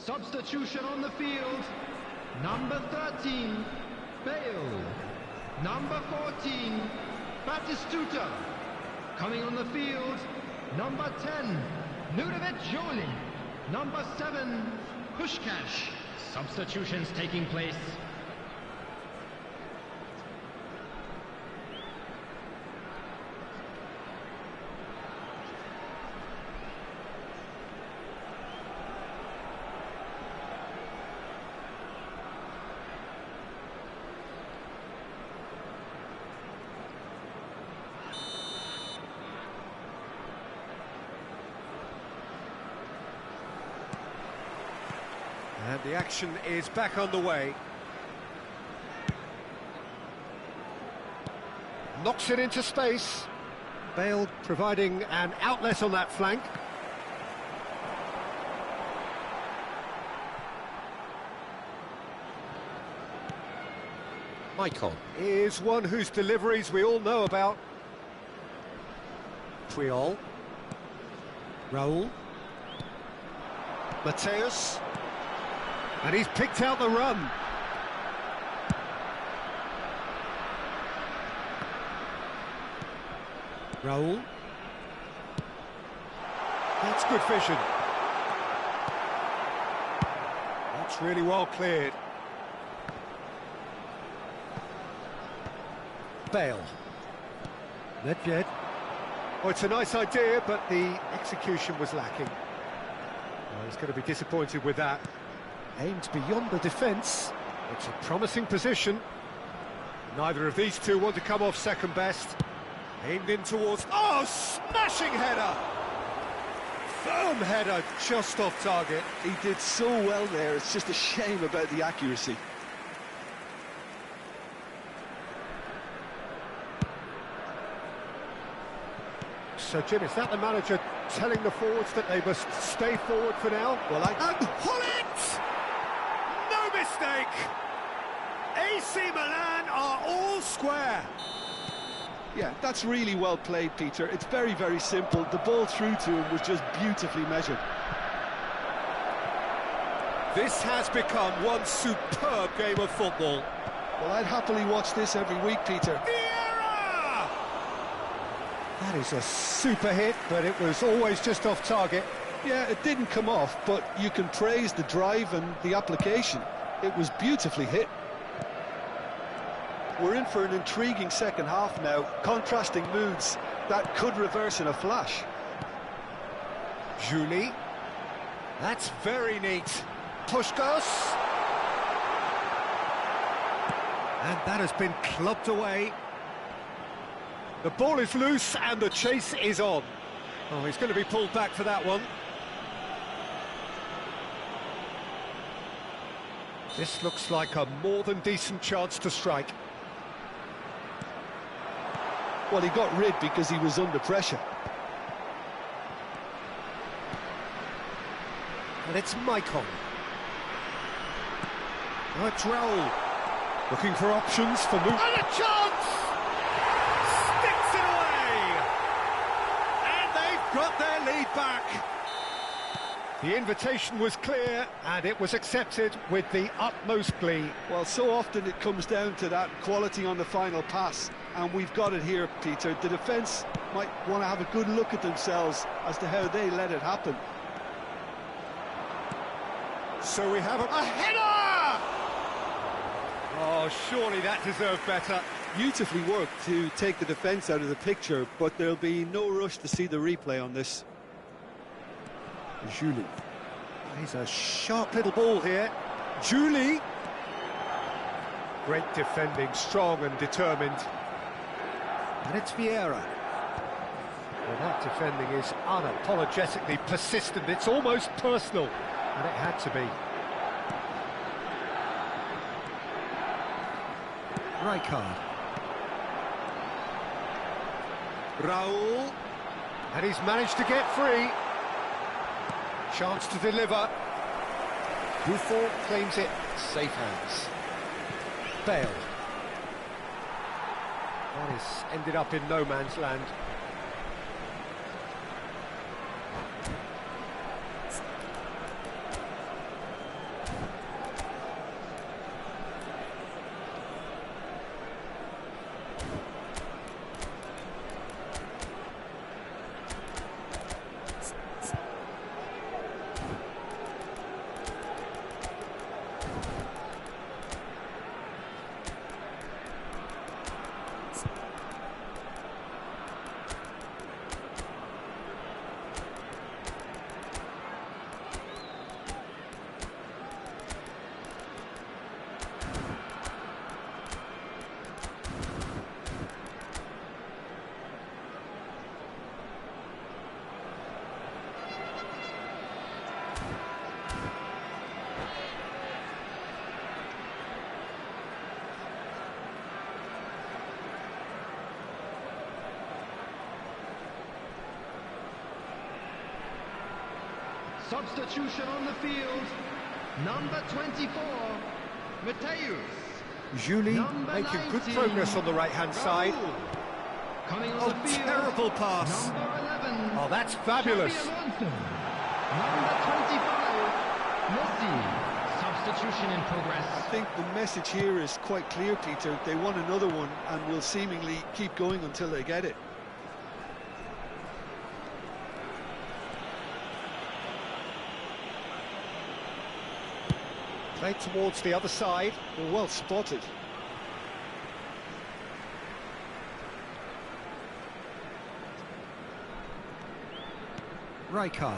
Substitution on the field. Number 13, Bale. Number 14, Batistuta. Coming on the field, number 10, Nudovic Jolie. Number 7, Pushkash. Substitutions taking place. And the action is back on the way. Knocks it into space. Bale providing an outlet on that flank. Michael is one whose deliveries we all know about. Puyol. Raul. Mateus. And he's picked out the run. Raul. That's good vision. That's really well cleared. Bale. Nedved. Oh, it's a nice idea, but the execution was lacking. Well, he's going to be disappointed with that. Aimed beyond the defence. It's a promising position. Neither of these two want to come off second best. Aimed in towards... Oh, smashing header! Firm header, just off target. He did so well there, it's just a shame about the accuracy. So, Jim, is that the manager telling the forwards that they must stay forward for now? Well, And Hullet! No mistake! AC Milan are all square. Yeah, that's really well played, Peter. It's very, very simple. The ball through to him was just beautifully measured. This has become one superb game of football. Well, I'd happily watch this every week, Peter. Vieira! That is a super hit, but it was always just off target. Yeah, it didn't come off, but you can praise the drive and the application. It was beautifully hit. We're in for an intriguing second half now, contrasting moods that could reverse in a flash. Julie, that's very neat. Puskos. And that has been clubbed away. The ball is loose and the chase is on. Oh, he's going to be pulled back for that one. This looks like a more than decent chance to strike. Well, he got rid because he was under pressure. And it's Maicon. Oh, it's Raul. Looking for options for move. And a chance! Sticks it away! And they've got their lead back. The invitation was clear, and it was accepted with the utmost glee. Well, so often it comes down to that quality on the final pass, and we've got it here, Peter. The defence might want to have a good look at themselves as to how they let it happen. So we have a header! Oh, surely that deserved better. Beautifully worked to take the defence out of the picture, but there'll be no rush to see the replay on this. Julie. He's a sharp little ball here. Julie. Great defending, strong and determined. And it's Vieira. Well, that defending is unapologetically persistent. It's almost personal. And it had to be. Rijkaard. Raul. And he's managed to get free. Chance to deliver. Buffon claims it. Safe hands. Bale. That has ended up in no man's land. Substitution on the field, number 24, Mateus. Julie Number making 19, good progress on the right-hand side. Coming on Oh, the field, terrible pass. number 11. Oh, that's fabulous. Xabi Alonso. Number 25, Messi. Substitution in progress. I think the message here is quite clear, Peter. They want another one and will seemingly keep going until they get it. Played towards the other side. Well spotted. Rijkaard.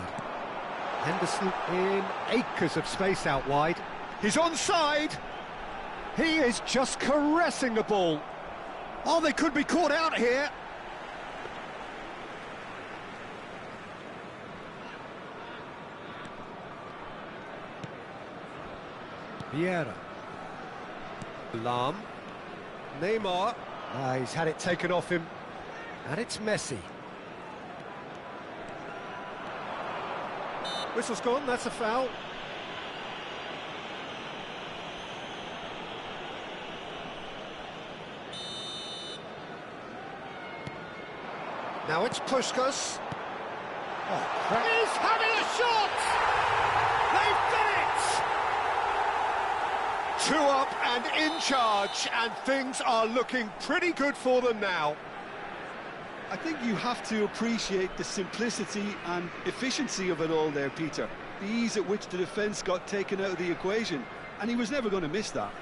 Henderson in acres of space out wide. He's onside. He is just caressing the ball. Oh, they could be caught out here. Vieira. Lam. Neymar. He's had it taken off him. And it's Messi. Whistle's gone, that's a foul. Now it's Puskas. Oh, he's having a shot! They've done it! 2 up and in charge, and things are looking pretty good for them now. I think you have to appreciate the simplicity and efficiency of it all there, Peter. The ease at which the defence got taken out of the equation, and he was never going to miss that.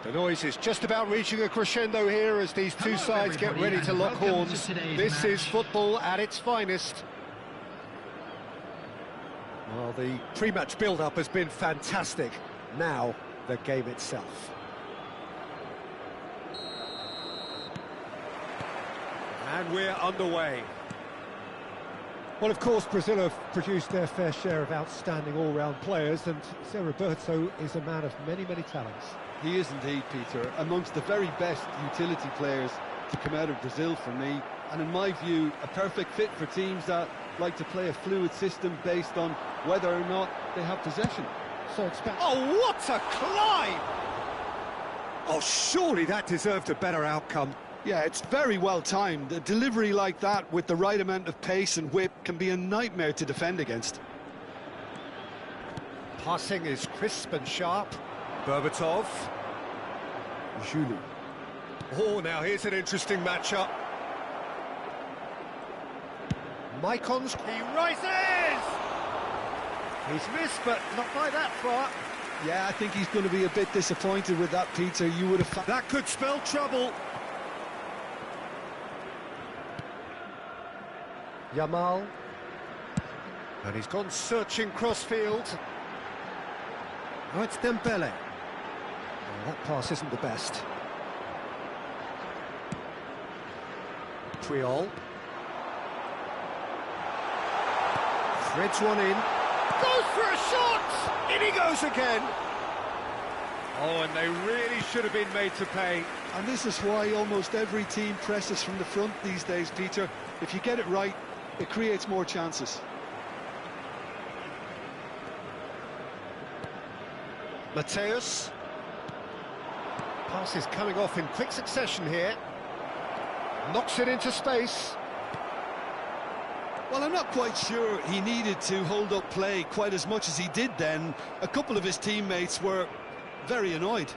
The noise is just about reaching a crescendo here as these two sides get ready to lock horns. This is football at its finest. Well, the pre-match build-up has been fantastic. Now, the game itself. And we're underway. Well, of course, Brazil have produced their fair share of outstanding all-round players, and Zé Roberto is a man of many, many talents. He is indeed, Peter, amongst the very best utility players to come out of Brazil for me, and in my view, a perfect fit for teams that like to play a fluid system based on whether or not they have possession. So it's back. Oh, what a climb! Oh, surely that deserved a better outcome. Yeah, it's very well timed. A delivery like that with the right amount of pace and whip can be a nightmare to defend against. Passing is crisp and sharp. Berbatov. Julie. Oh, now here's an interesting matchup. Maicon's. He rises! He's missed, but not by that far. Yeah, I think he's going to be a bit disappointed with that, Peter. You would have... That could spell trouble. Yamal. And he's gone searching crossfield. Oh, it's Dembele. Oh, that pass isn't the best. Puyol. Threads one in. Goes for a shot! In he goes again! Oh, and they really should have been made to pay. And this is why almost every team presses from the front these days, Peter. If you get it right, it creates more chances. Mateus. Pass is coming off in quick succession here. Knocks it into space. Well, I'm not quite sure he needed to hold up play quite as much as he did then. A couple of his teammates were very annoyed.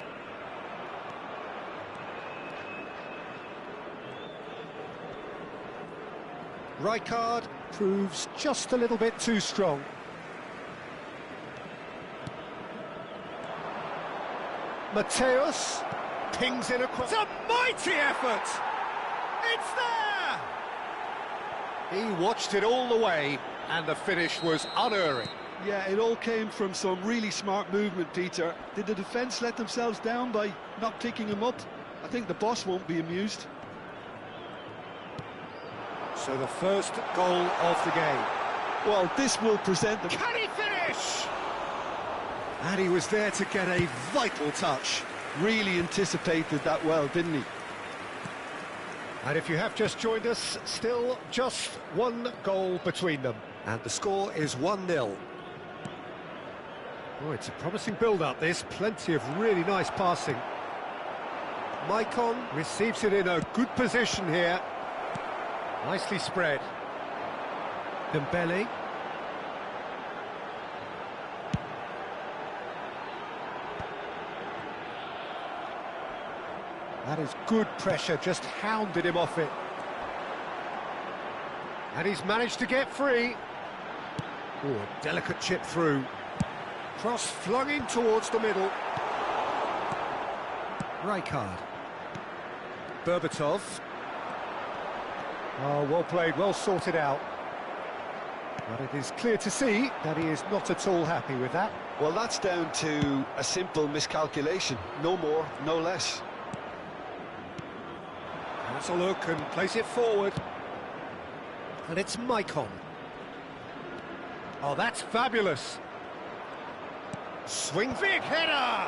Rijkaard proves just a little bit too strong. Mateus pings in across. It's a mighty effort! It's there! He watched it all the way, and the finish was unerring. Yeah, it all came from some really smart movement, Peter. Did the defence let themselves down by not picking him up? I think the boss won't be amused. So the first goal of the game. Well, this will present the... Can he finish? And he was there to get a vital touch. Really anticipated that well, didn't he? And if you have just joined us, still just one goal between them. And the score is 1-0. Oh, it's a promising build-up, this. Plenty of really nice passing. Maicon receives it in a good position here. Nicely spread. Dembele. That is good pressure, just hounded him off it. And he's managed to get free. Oh, a delicate chip through. Cross flung in towards the middle. Rijkaard. Berbatov. Oh, well played, well sorted out. But it is clear to see that he is not at all happy with that. Well, that's down to a simple miscalculation. No more, no less. Has a look and plays it forward. And it's Maicon. Oh, that's fabulous. Swing big header!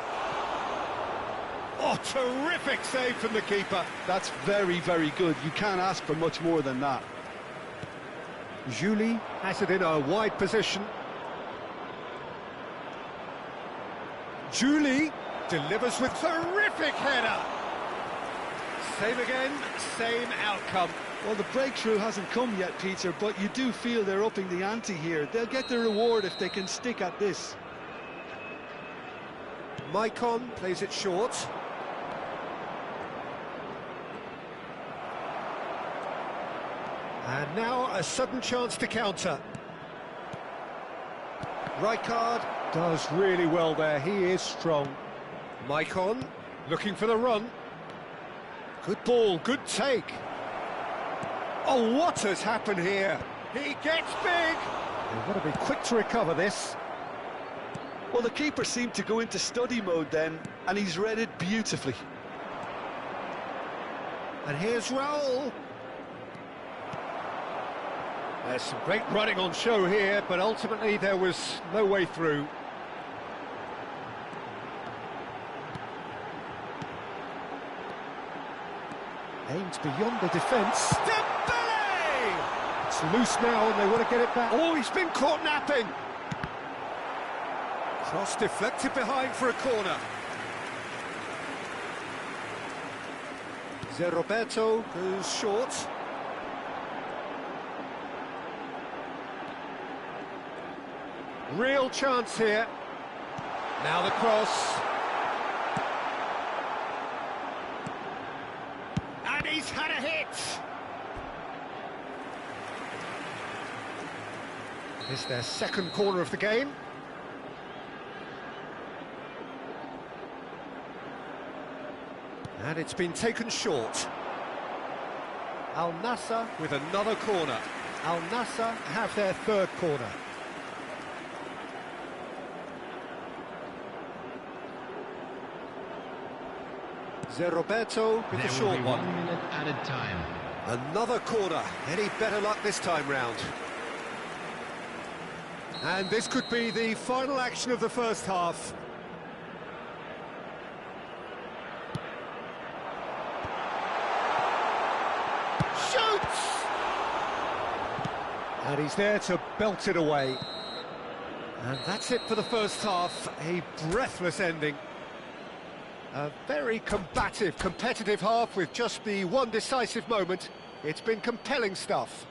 Oh, terrific save from the keeper. That's very, very good. You can't ask for much more than that. Julie has it in a wide position. Julie delivers with terrific header. Same again, same outcome. Well, the breakthrough hasn't come yet, Peter, but you do feel they're upping the ante here. They'll get the reward if they can stick at this. Maicon plays it short. And now a sudden chance to counter. Rijkaard does really well there, he is strong. Maicon looking for the run. Good ball, good take. Oh, what has happened here? He gets big! They've got to be quick to recover this. Well, the keeper seemed to go into study mode then, and he's read it beautifully. And here's Raul. There's some great running on show here, but ultimately there was no way through. Aims beyond the defence. Dembele! It's loose now and they want to get it back. Oh, he's been caught napping. Cross deflected behind for a corner. Zé Roberto goes short. Real chance here. Now the cross. And he's had a hit. It's their second corner of the game. And it's been taken short. Al Nassr with another corner. Al Nassr have their third corner. Zé Roberto with the short one. 1 minute added time. Another corner. Any better luck this time round? And this could be the final action of the first half. Shoots! And he's there to belt it away. And that's it for the first half. A breathless ending. A very combative, competitive half with just the one decisive moment. It's been compelling stuff.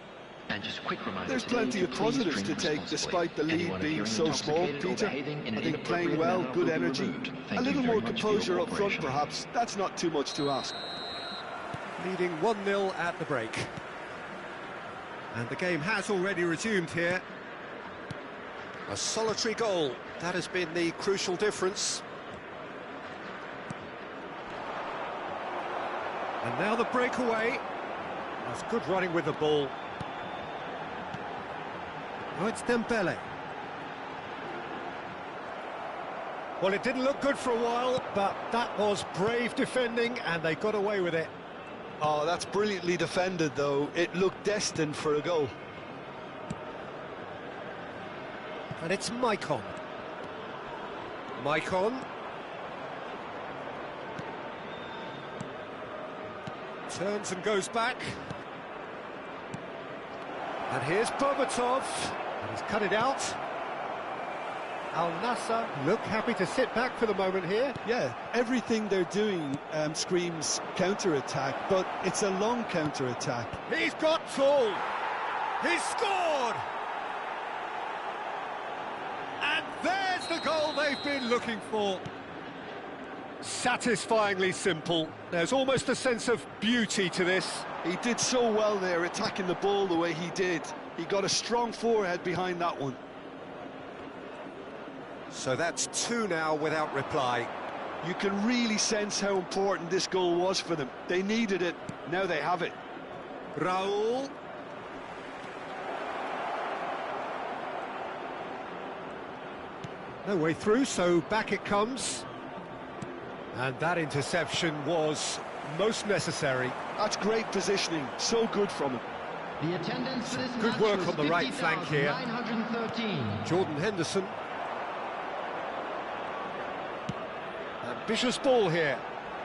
And just a quick reminder, There's plenty of positives to take despite the lead being so small, Peter. I think playing well, good energy, a little more composure up front perhaps. That's not too much to ask. Leading 1-0 at the break. And the game has already resumed here. A solitary goal. That has been the crucial difference. And now the breakaway. That's good running with the ball. Oh, it's Dembele. Well, it didn't look good for a while, but that was brave defending, and they got away with it. Oh, that's brilliantly defended, though. It looked destined for a goal. And it's Maicon. Maicon. Turns and goes back. And here's Berbatov. And he's cut it out. Al Nassr look happy to sit back for the moment here. Yeah, everything they're doing screams counter-attack, but it's a long counter-attack. He's got tall. He's scored. And there's the goal they've been looking for. Satisfyingly simple. There's almost a sense of beauty to this. He did so well there, attacking the ball the way he did. He got a strong forehead behind that one. So that's 2 now without reply. You can really sense how important this goal was for them. They needed it, now they have it. Raul. No way through, so back it comes. And that interception was most necessary. That's great positioning, so good from him. The attendance for this Good match work was on the right flank here. 50,913. Jordan Henderson. Ambitious ball here.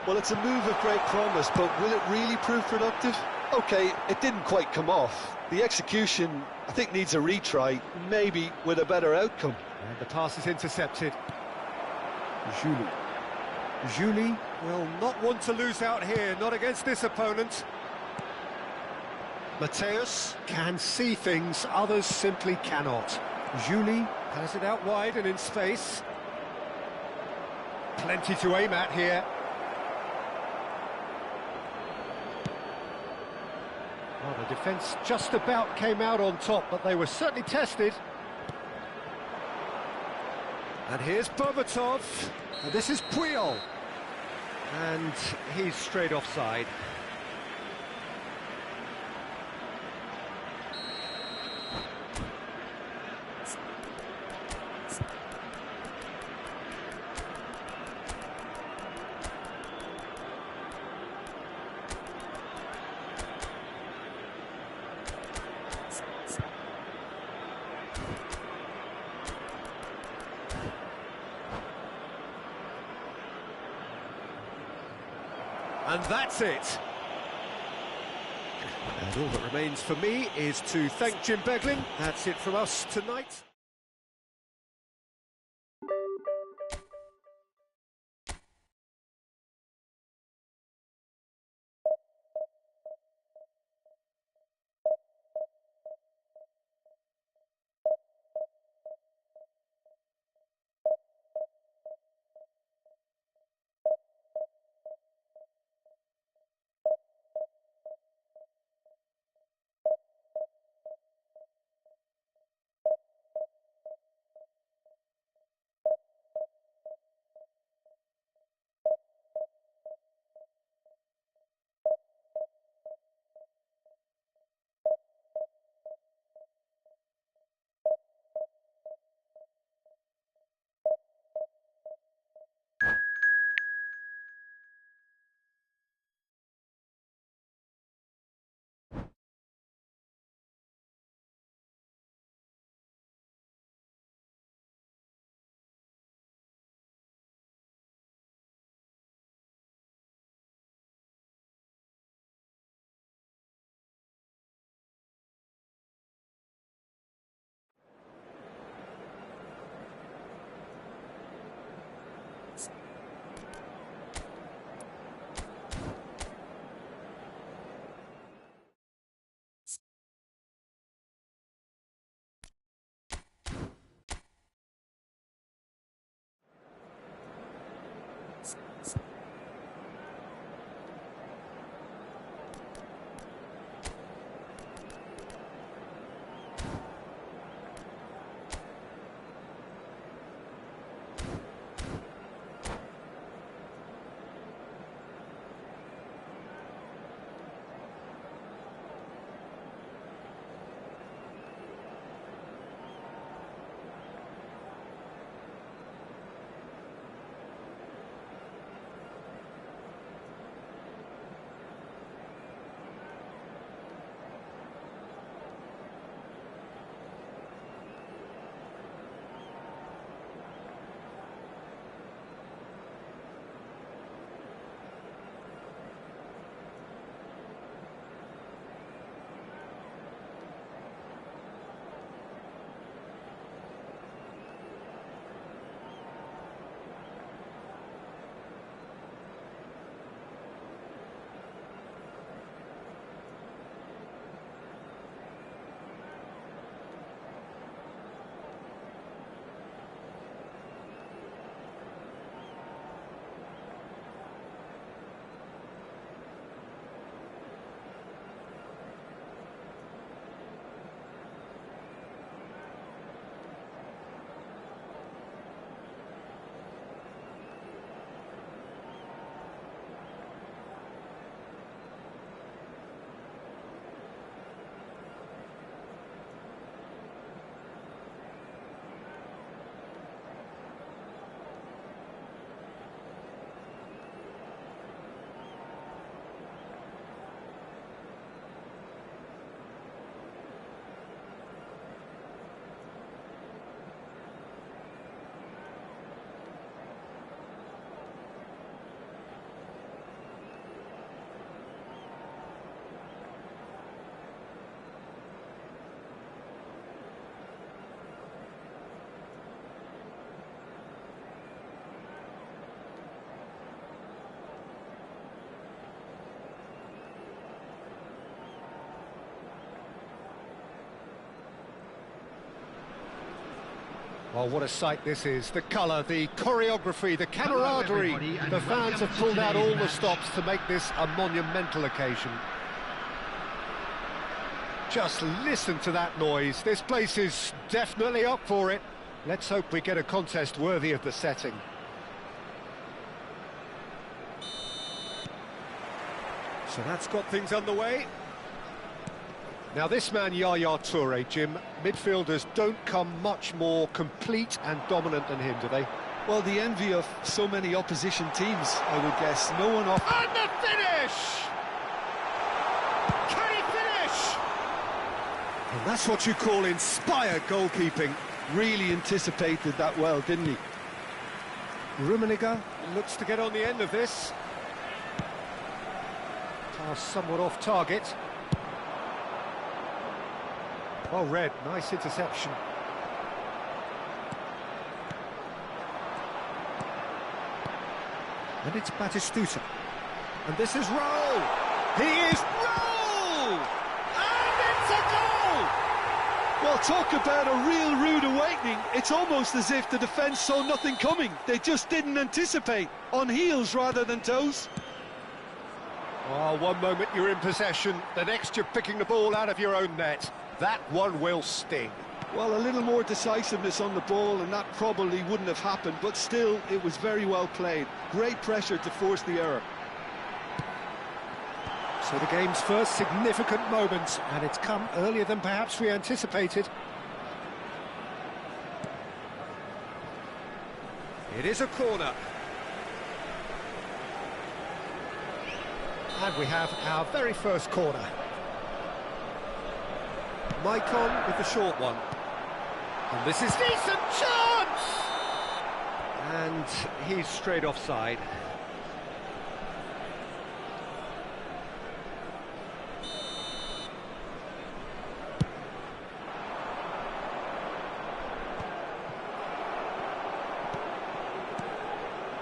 Well, it's a move of great promise, but will it really prove productive? OK, it didn't quite come off. The execution, I think, needs a retry, maybe with a better outcome. And the pass is intercepted. Julie. Julie will not want to lose out here, not against this opponent. Mateus can see things others simply cannot. Julie has it out wide and in space. Plenty to aim at here. Well, the defence just about came out on top, but they were certainly tested. And here's Berbatov. And this is Puyol. And he's straight offside. And that's it. And all that remains for me is to thank Jim Beglin. That's it from us tonight. Well, what a sight this is. The colour, the choreography, the camaraderie. The fans have pulled out all the stops to make this a monumental occasion. Just listen to that noise. This place is definitely up for it. Let's hope we get a contest worthy of the setting. So that's got things underway. Now this man, Yaya Toure, Jim, midfielders don't come much more complete and dominant than him, do they? Well, the envy of so many opposition teams, I would guess. No one off... And the finish! Can he finish? And that's what you call inspired goalkeeping. Really anticipated that well, didn't he? Rummenigge looks to get on the end of this. Pass somewhat off target. Well read, nice interception. And it's Batistuta. And this is Raul. He is Raul! And it's a goal! Well, talk about a real rude awakening. It's almost as if the defence saw nothing coming. They just didn't anticipate. On heels rather than toes. Oh, one moment you're in possession, the next you're picking the ball out of your own net. That one will sting. Well, a little more decisiveness on the ball and that probably wouldn't have happened, but still, it was very well played. Great pressure to force the error. So the game's first significant moment, and it's come earlier than perhaps we anticipated. It is a corner. And we have our very first corner. Maicon with the short one. And this is decent chance! And he's straight offside.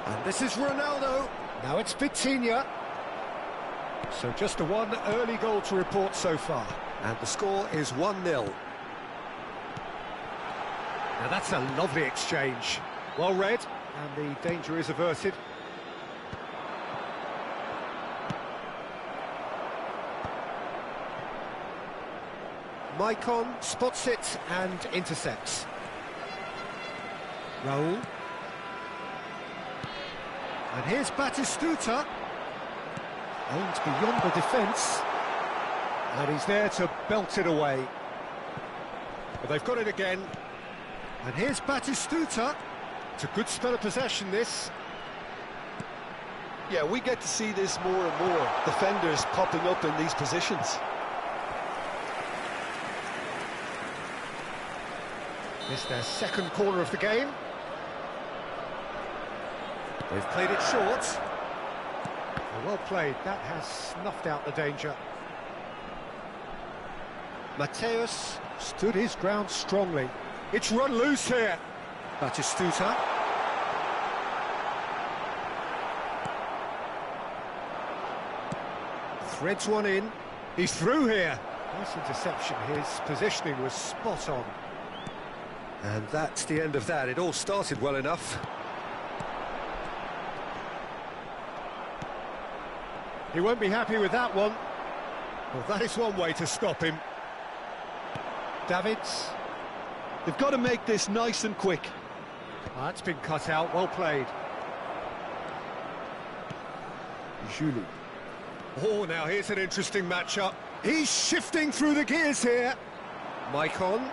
And this is Ronaldo. Now it's Vitinha. So just a one early goal to report so far. And the score is 1-0. Now that's a lovely exchange. Well read, and the danger is averted. Maicon spots it and intercepts. Raul. And here's Batistuta. Aims beyond the defence. And he's there to belt it away. But they've got it again. And here's Batistuta. It's a good spell of possession, this. Yeah, we get to see this more and more. Defenders popping up in these positions. It's their second corner of the game. They've played it short. Well played, that has snuffed out the danger. Mateus stood his ground strongly. It's run loose here. Batistuta. Threads one in. He's through here. Nice interception. His positioning was spot on. And that's the end of that. It all started well enough. He won't be happy with that one. Well, that is one way to stop him. Davids. They've got to make this nice and quick. That's been cut out, well played. Julie. Oh, now here's an interesting matchup. He's shifting through the gears here. Maicon.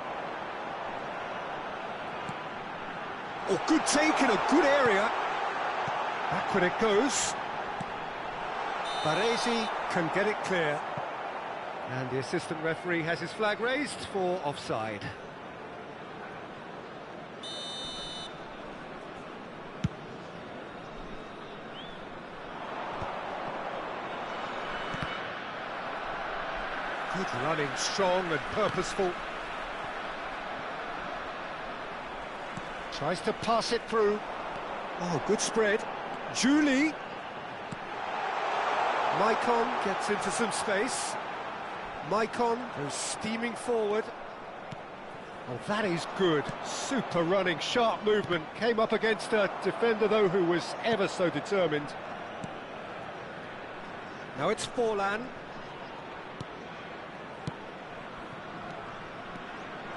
Oh, good take in a good area. Backward it goes. Baresi can get it clear. And the assistant referee has his flag raised for offside. Good running, strong and purposeful. Tries to pass it through. Oh, good spread. Julie. Maicon gets into some space. Maicon goes steaming forward. Oh, that is good. Super running, sharp movement. Came up against a defender, though, who was ever so determined. Now it's Forlan.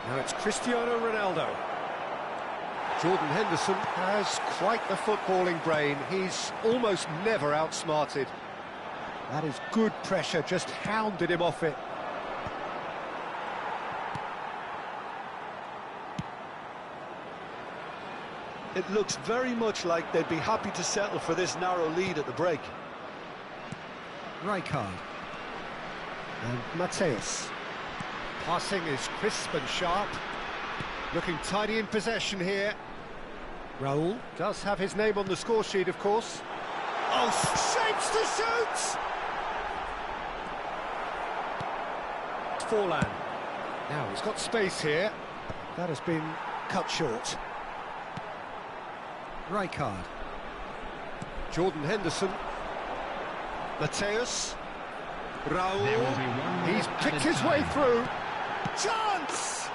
Now it's Cristiano Ronaldo. Jordan Henderson has quite the footballing brain. He's almost never outsmarted. That is good pressure, just hounded him off it. It looks very much like they'd be happy to settle for this narrow lead at the break. Rijkaard. And Mateus. Passing is crisp and sharp. Looking tidy in possession here. Raul does have his name on the score sheet, of course. Oh, shapes to shoot! Forlan. Now he's got space here. That has been cut short. Rijkaard. Jordan Henderson. Mateus. Raul. He's picked his way through. Chance!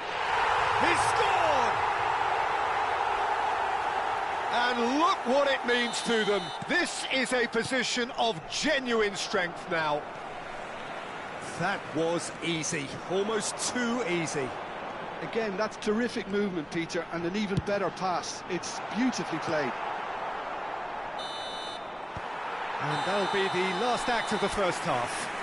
He's scored! And look what it means to them. This is a position of genuine strength now. That was easy, almost too easy. Again, that's terrific movement, Peter, and an even better pass. It's beautifully played. And that'll be the last act of the first half.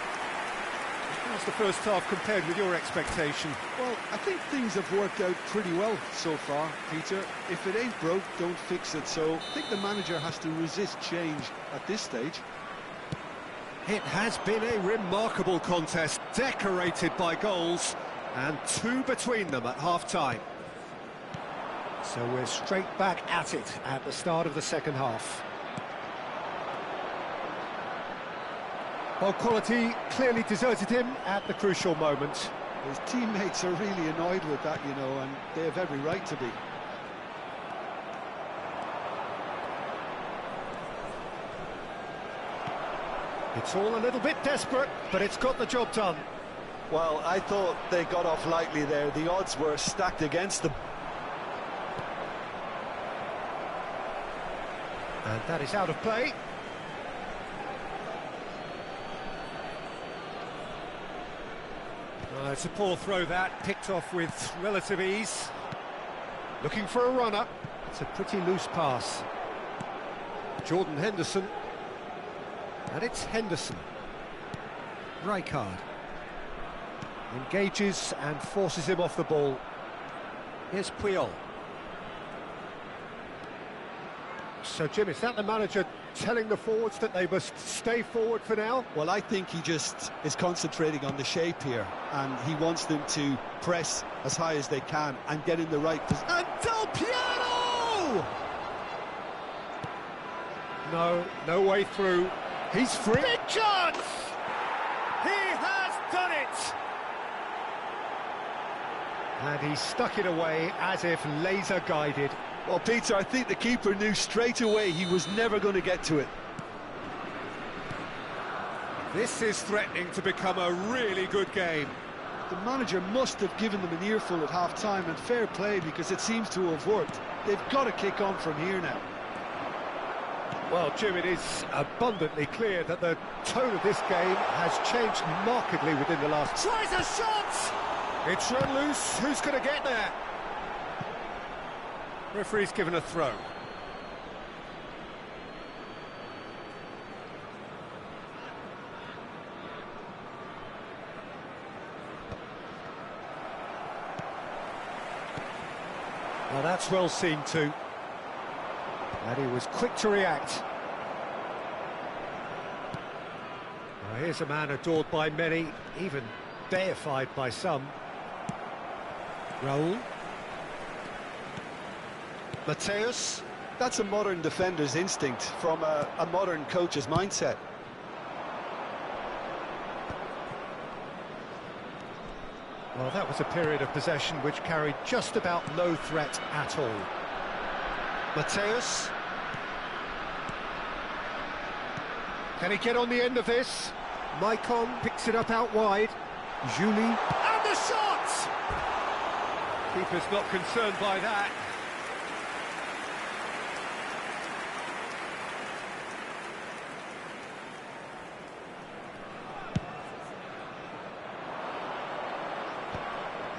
How's the first half compared with your expectation? Well, I think things have worked out pretty well so far, Peter. If it ain't broke, don't fix it. So I think the manager has to resist change at this stage. It has been a remarkable contest, decorated by goals, and two between them at half-time. So we're straight back at it at the start of the second half. Well, quality clearly deserted him at the crucial moment. His teammates are really annoyed with that, you know, and they have every right to be. It's all a little bit desperate, but it's got the job done. Well, I thought they got off lightly there. The odds were stacked against them. And that is out of play. It's a poor throw that, picked off with relative ease. Looking for a runner. It's a pretty loose pass. Jordan Henderson. And it's Henderson. Rijkaard. Engages and forces him off the ball. Here's Puyol. So, Jim, is that the manager telling the forwards that they must stay forward for now? Well, I think he just is concentrating on the shape here, and he wants them to press as high as they can and get in the right position. And Del Piero! No way through. He's free. Big chance! He has done it! And he stuck it away as if laser guided. Well, Peter, I think the keeper knew straight away he was never going to get to it. This is threatening to become a really good game. The manager must have given them an earful at half-time, and fair play, because it seems to have worked. They've got to kick on from here now. Well, Jim, it is abundantly clear that the tone of this game has changed markedly within the last... Tries a shot! It's run loose. Who's going to get there? Referee's given a throw. Well, that's well seen too. And he was quick to react. Well, here's a man adored by many, even deified by some. Raul. Mateus. That's a modern defender's instinct from a modern coach's mindset. Well, that was a period of possession which carried just about no threat at all. Mateus. Can he get on the end of this? Maicon picks it up out wide. Julie. And the shot! Keeper's not concerned by that.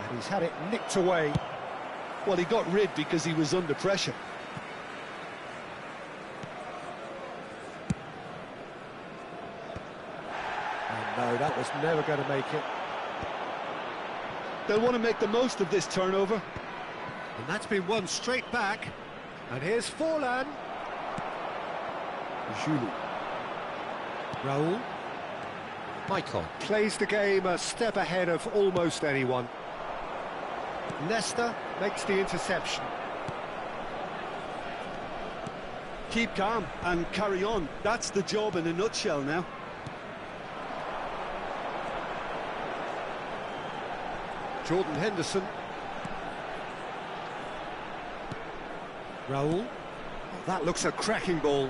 And he's had it nicked away. Well, he got rid because he was under pressure. And no, that was never going to make it. They'll want to make the most of this turnover. And that's been won straight back. And here's Forlan. Julie. Raul. Michael. Plays the game a step ahead of almost anyone. Nesta makes the interception. Keep calm and carry on. That's the job in a nutshell now. Jordan Henderson. Raul. Oh, that looks a cracking ball.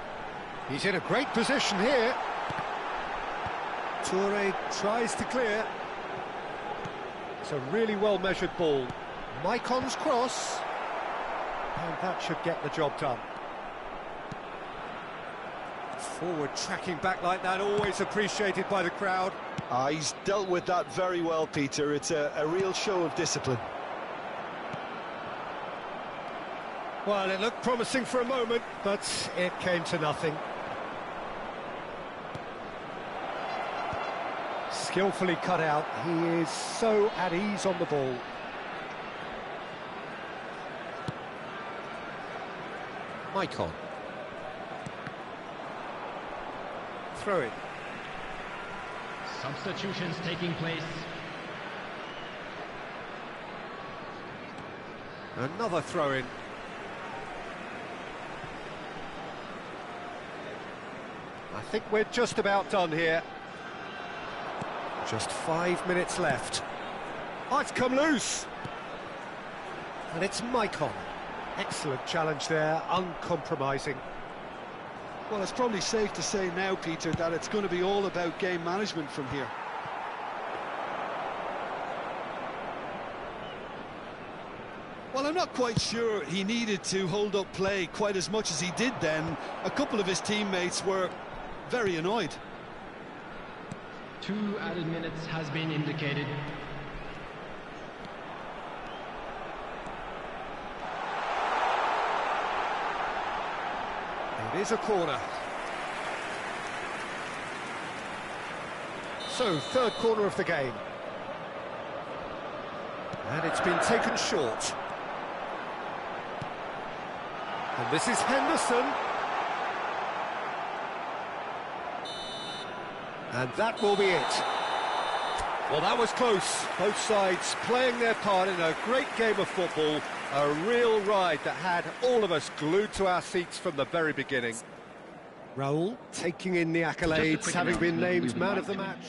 He's in a great position here. Toure tries to clear. It's a really well-measured ball. Maicon's cross. And that should get the job done. Forward tracking back like that, always appreciated by the crowd. He's dealt with that very well, Peter. It's a real show of discipline. Well, it looked promising for a moment, but it came to nothing. Skillfully cut out. He is so at ease on the ball. Maicon. Throw it. Substitutions taking place. Another throw-in. I think we're just about done here. Just 5 minutes left. Oh, it's come loose! And it's Maicon. Excellent challenge there, uncompromising. Well, it's probably safe to say now, Peter, that it's going to be all about game management from here. Well, I'm not quite sure he needed to hold up play quite as much as he did then. A couple of his teammates were very annoyed. 2 added minutes has been indicated. It is a corner. So, third corner of the game. And it's been taken short. And this is Henderson. And that will be it. Well, that was close. Both sides playing their part in a great game of football. A real ride that had all of us glued to our seats from the very beginning. Raul taking in the accolades, having been named man of the match.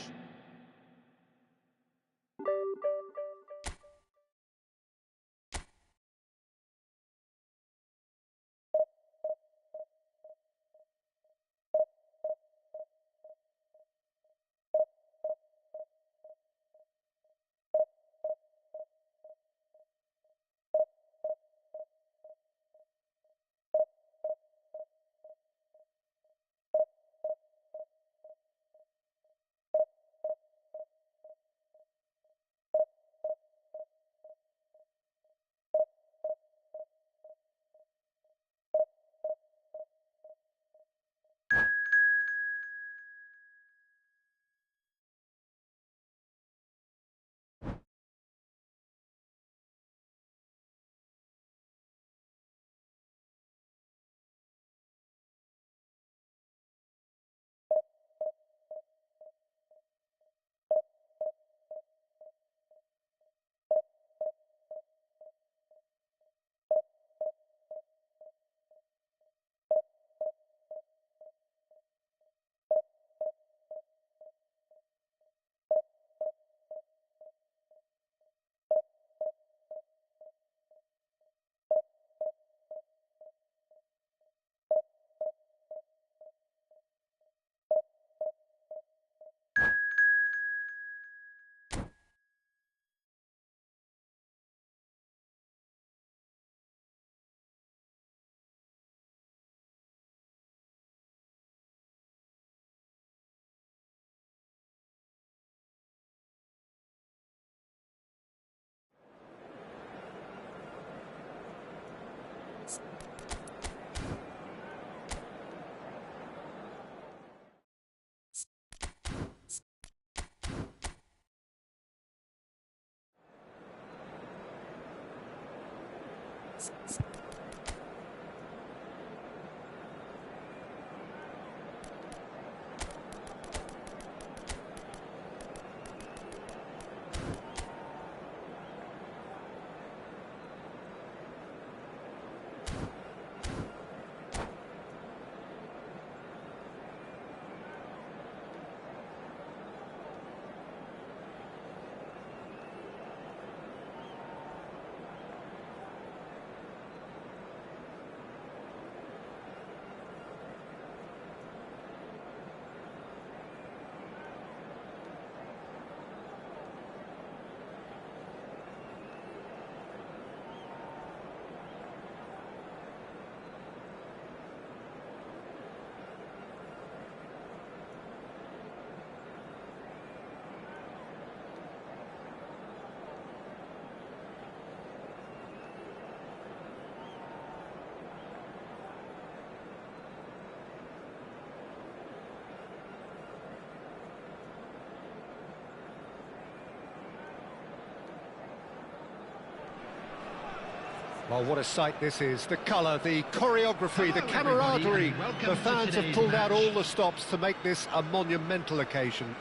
Well, what a sight this is. The colour, the choreography, the camaraderie. The fans have pulled out all the stops to make this a monumental occasion.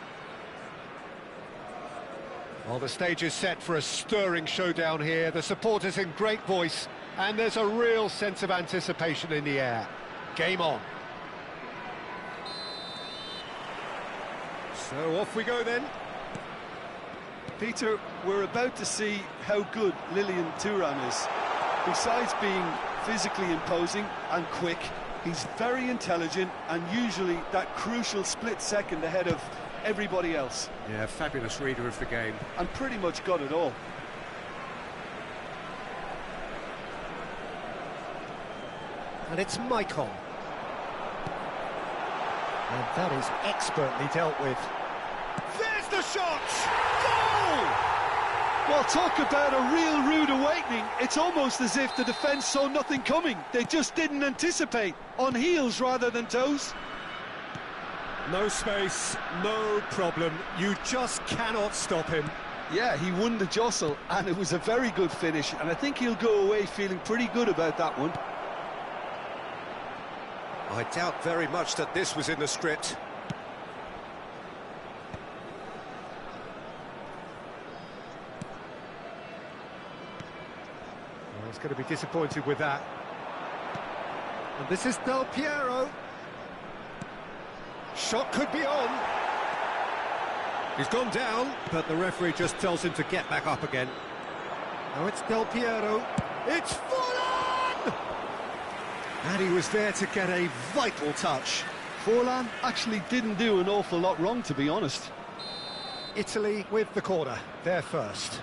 Well, the stage is set for a stirring showdown here. The supporters in great voice, and there's a real sense of anticipation in the air. Game on. So off we go then. Peter, we're about to see how good Lilian Thuram is. Besides being physically imposing and quick, he's very intelligent and usually that crucial split second ahead of everybody else. Yeah, fabulous reader of the game. And pretty much got it all. And it's Maicon. And that is expertly dealt with. There's the shot! Goal! Well, talk about a real rude awakening. It's almost as if the defence saw nothing coming. They just didn't anticipate. On heels rather than toes. No space, no problem. You just cannot stop him. Yeah, he won the jostle, and it was a very good finish. And I think he'll go away feeling pretty good about that one. I doubt very much that this was in the script. Well, he's going to be disappointed with that. And this is Del Piero. Shot could be on. He's gone down, but the referee just tells him to get back up again. Now it's Del Piero. It's Forlan! And he was there to get a vital touch. Forlan actually didn't do an awful lot wrong, to be honest. Italy with the corner, they're first.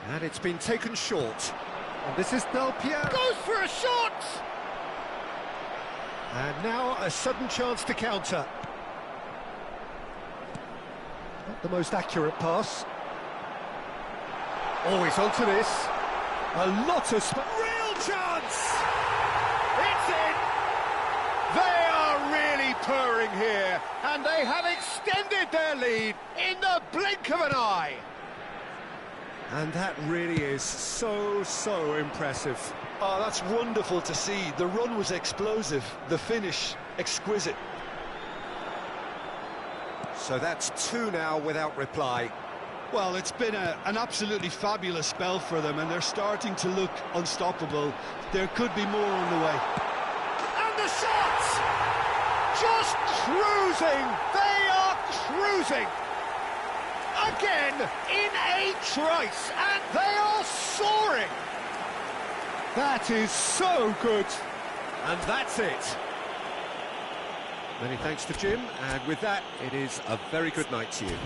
And it's been taken short. And this is Del Piero. Goes for a shot! And now a sudden chance to counter. Not the most accurate pass. Always onto this. A lot of real chance! It's in! They are really purring here, and they have extended their lead in the blink of an eye. And that really is so impressive. Oh, that's wonderful to see. The run was explosive, the finish exquisite. So that's two now without reply. Well, it's been an absolutely fabulous spell for them, and they're starting to look unstoppable. There could be more on the way. And the shots! Just cruising! They are cruising! Again, in a trice, and they are soaring! That is so good! And that's it. Many thanks to Jim, and with that, it is a very good night to you.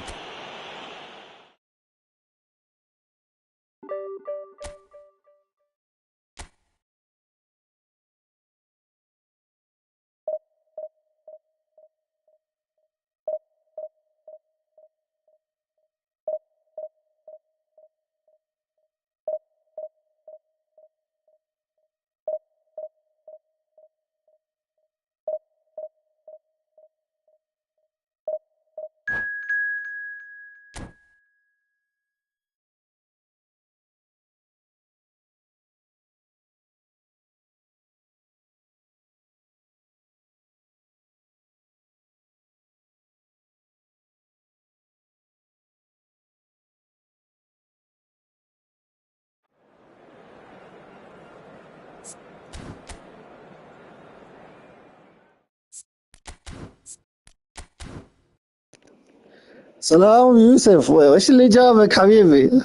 سلام يوسف، وش اللي جابك حبيبي؟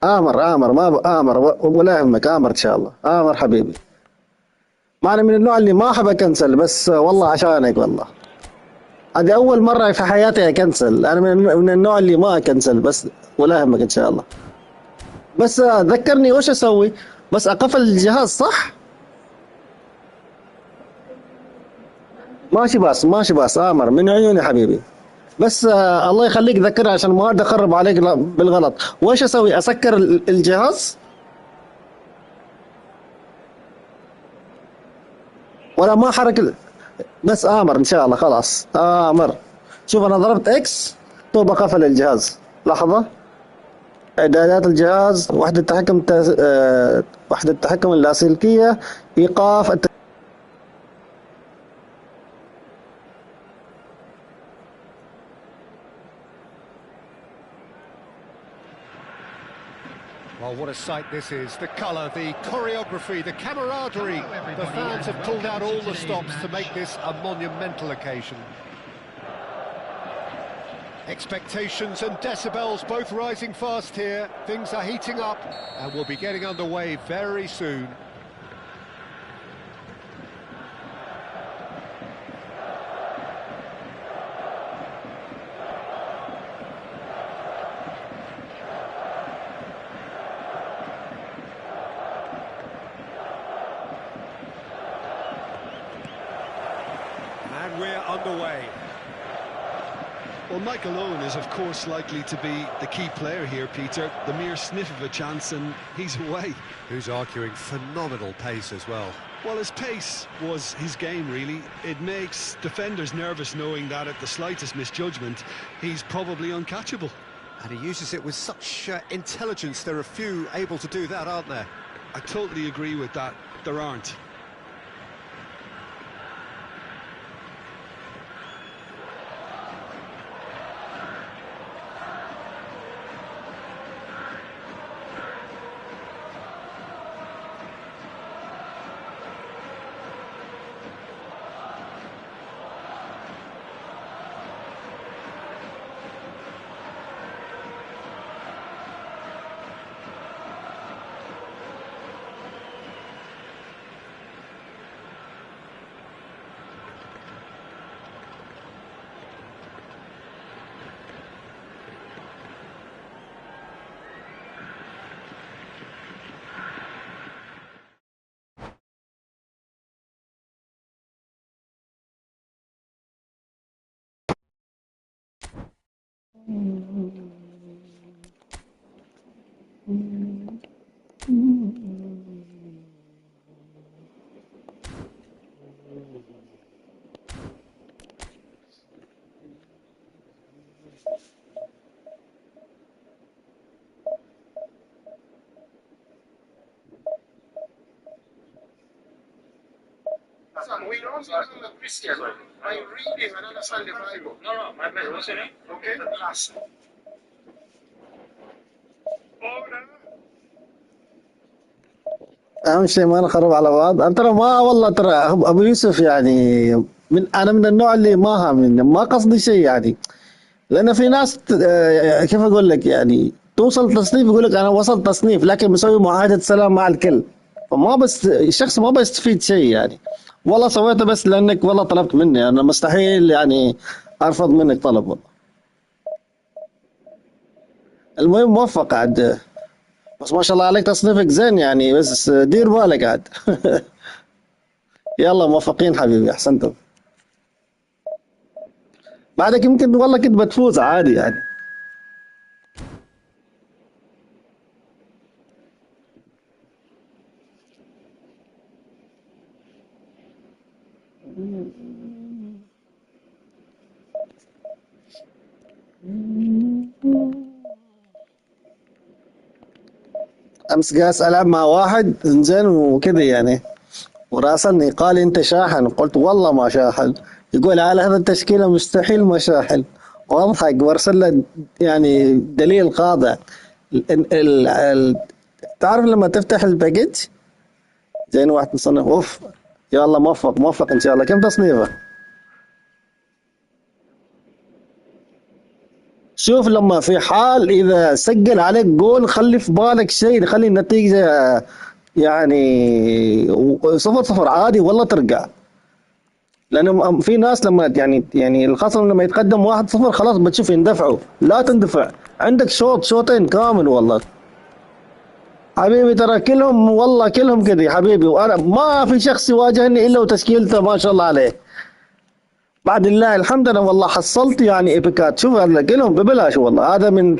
آمر ما آمر ولا يهمك، آمر إن شاء الله، آمر حبيبي. ما أنا من النوع اللي ما أحب أكنسل، بس والله عشانك والله. هذه أول مرة في حياتي أكنسل، أنا من النوع اللي ما أكنسل، بس ولا يهمك إن شاء الله. بس ذكرني وش أسوي؟ بس أقفل الجهاز صح؟ ماشي باس آمر من عيوني حبيبي. بس الله يخليك ذكرني عشان ما أقدر أقرب عليك بالغلط. وش أسوي؟ أسكر الجهاز؟ ولا ما حرك بس آمر إن شاء الله خلاص آمر. شوف أنا ضربت إكس تو قفل الجهاز. لحظة، إعدادات الجهاز، وحدة التحكم اللاسلكية، إيقاف Well, what a sight this is. The colour, the choreography, the camaraderie. The fans have pulled out all the stops to make this a monumental occasion. Expectations and decibels both rising fast here. Things are heating up and we'll be getting underway very soon. And we're underway. Well, Michael Owen is, of course, likely to be the key player here, Peter. The mere sniff of a chance and he's away. Who's arguing phenomenal pace as well. Well, his pace was his game, really. It makes defenders nervous knowing that at the slightest misjudgment, he's probably uncatchable. And he uses it with such intelligence. There are few able to do that, aren't there? I totally agree with that. There aren't. Son, we don't become a Christian. I read and understand the Bible. No, my bad. What's your name? Okay, last. أهم شيء ما نخرب على بعض. أنا ترى ما والله ترى أبو يوسف يعني أنا من النوع اللي ما هامني، ما قصدي شيء يعني. لأن في ناس كيف أقول لك يعني توصل تصنيف يقول لك أنا وصلت تصنيف لكن مسوي معاهدة سلام مع الكل، فما بس الشخص ما بيستفيد شيء يعني. والله سويته بس لأنك والله طلبت مني، أنا مستحيل يعني أرفض منك طلب والله. المهم موفق عاد، بس ما شاء الله عليك تصنيفك زين يعني، بس دير بالك عاد. يلا موفقين حبيبي، أحسنتم. بعدك يمكن والله كنت بتفوز عادي يعني. أمس جالس ألعب مع واحد زين وكذا يعني، وراسلني قال أنت شاحن، قلت والله ما شاحن. يقول على هذا التشكيلة مستحيل ما شاحن، واضحك وارسل له يعني دليل قاطع. تعرف لما تفتح الباكج زين واحد مصنف اوف. يلا موفق ان شاء الله. كم تصنيفه؟ شوف لما في حال اذا سجل عليك جول خلي في بالك شيء، خلي النتيجة يعني 0-0 عادي والله ترجع. لانه في ناس لما يعني الخصم لما يتقدم 1-0 خلاص بتشوف يندفعوا، لا تندفع، عندك شوطين كامل والله حبيبي. ترى كلهم والله كلهم كذا يا حبيبي، وانا ما في شخص يواجهني الا وتشكيلته ما شاء الله عليه. بعد الله الحمد لله والله حصلت يعني ايبكات، شوف هذا كلهم ببلاش والله. هذا من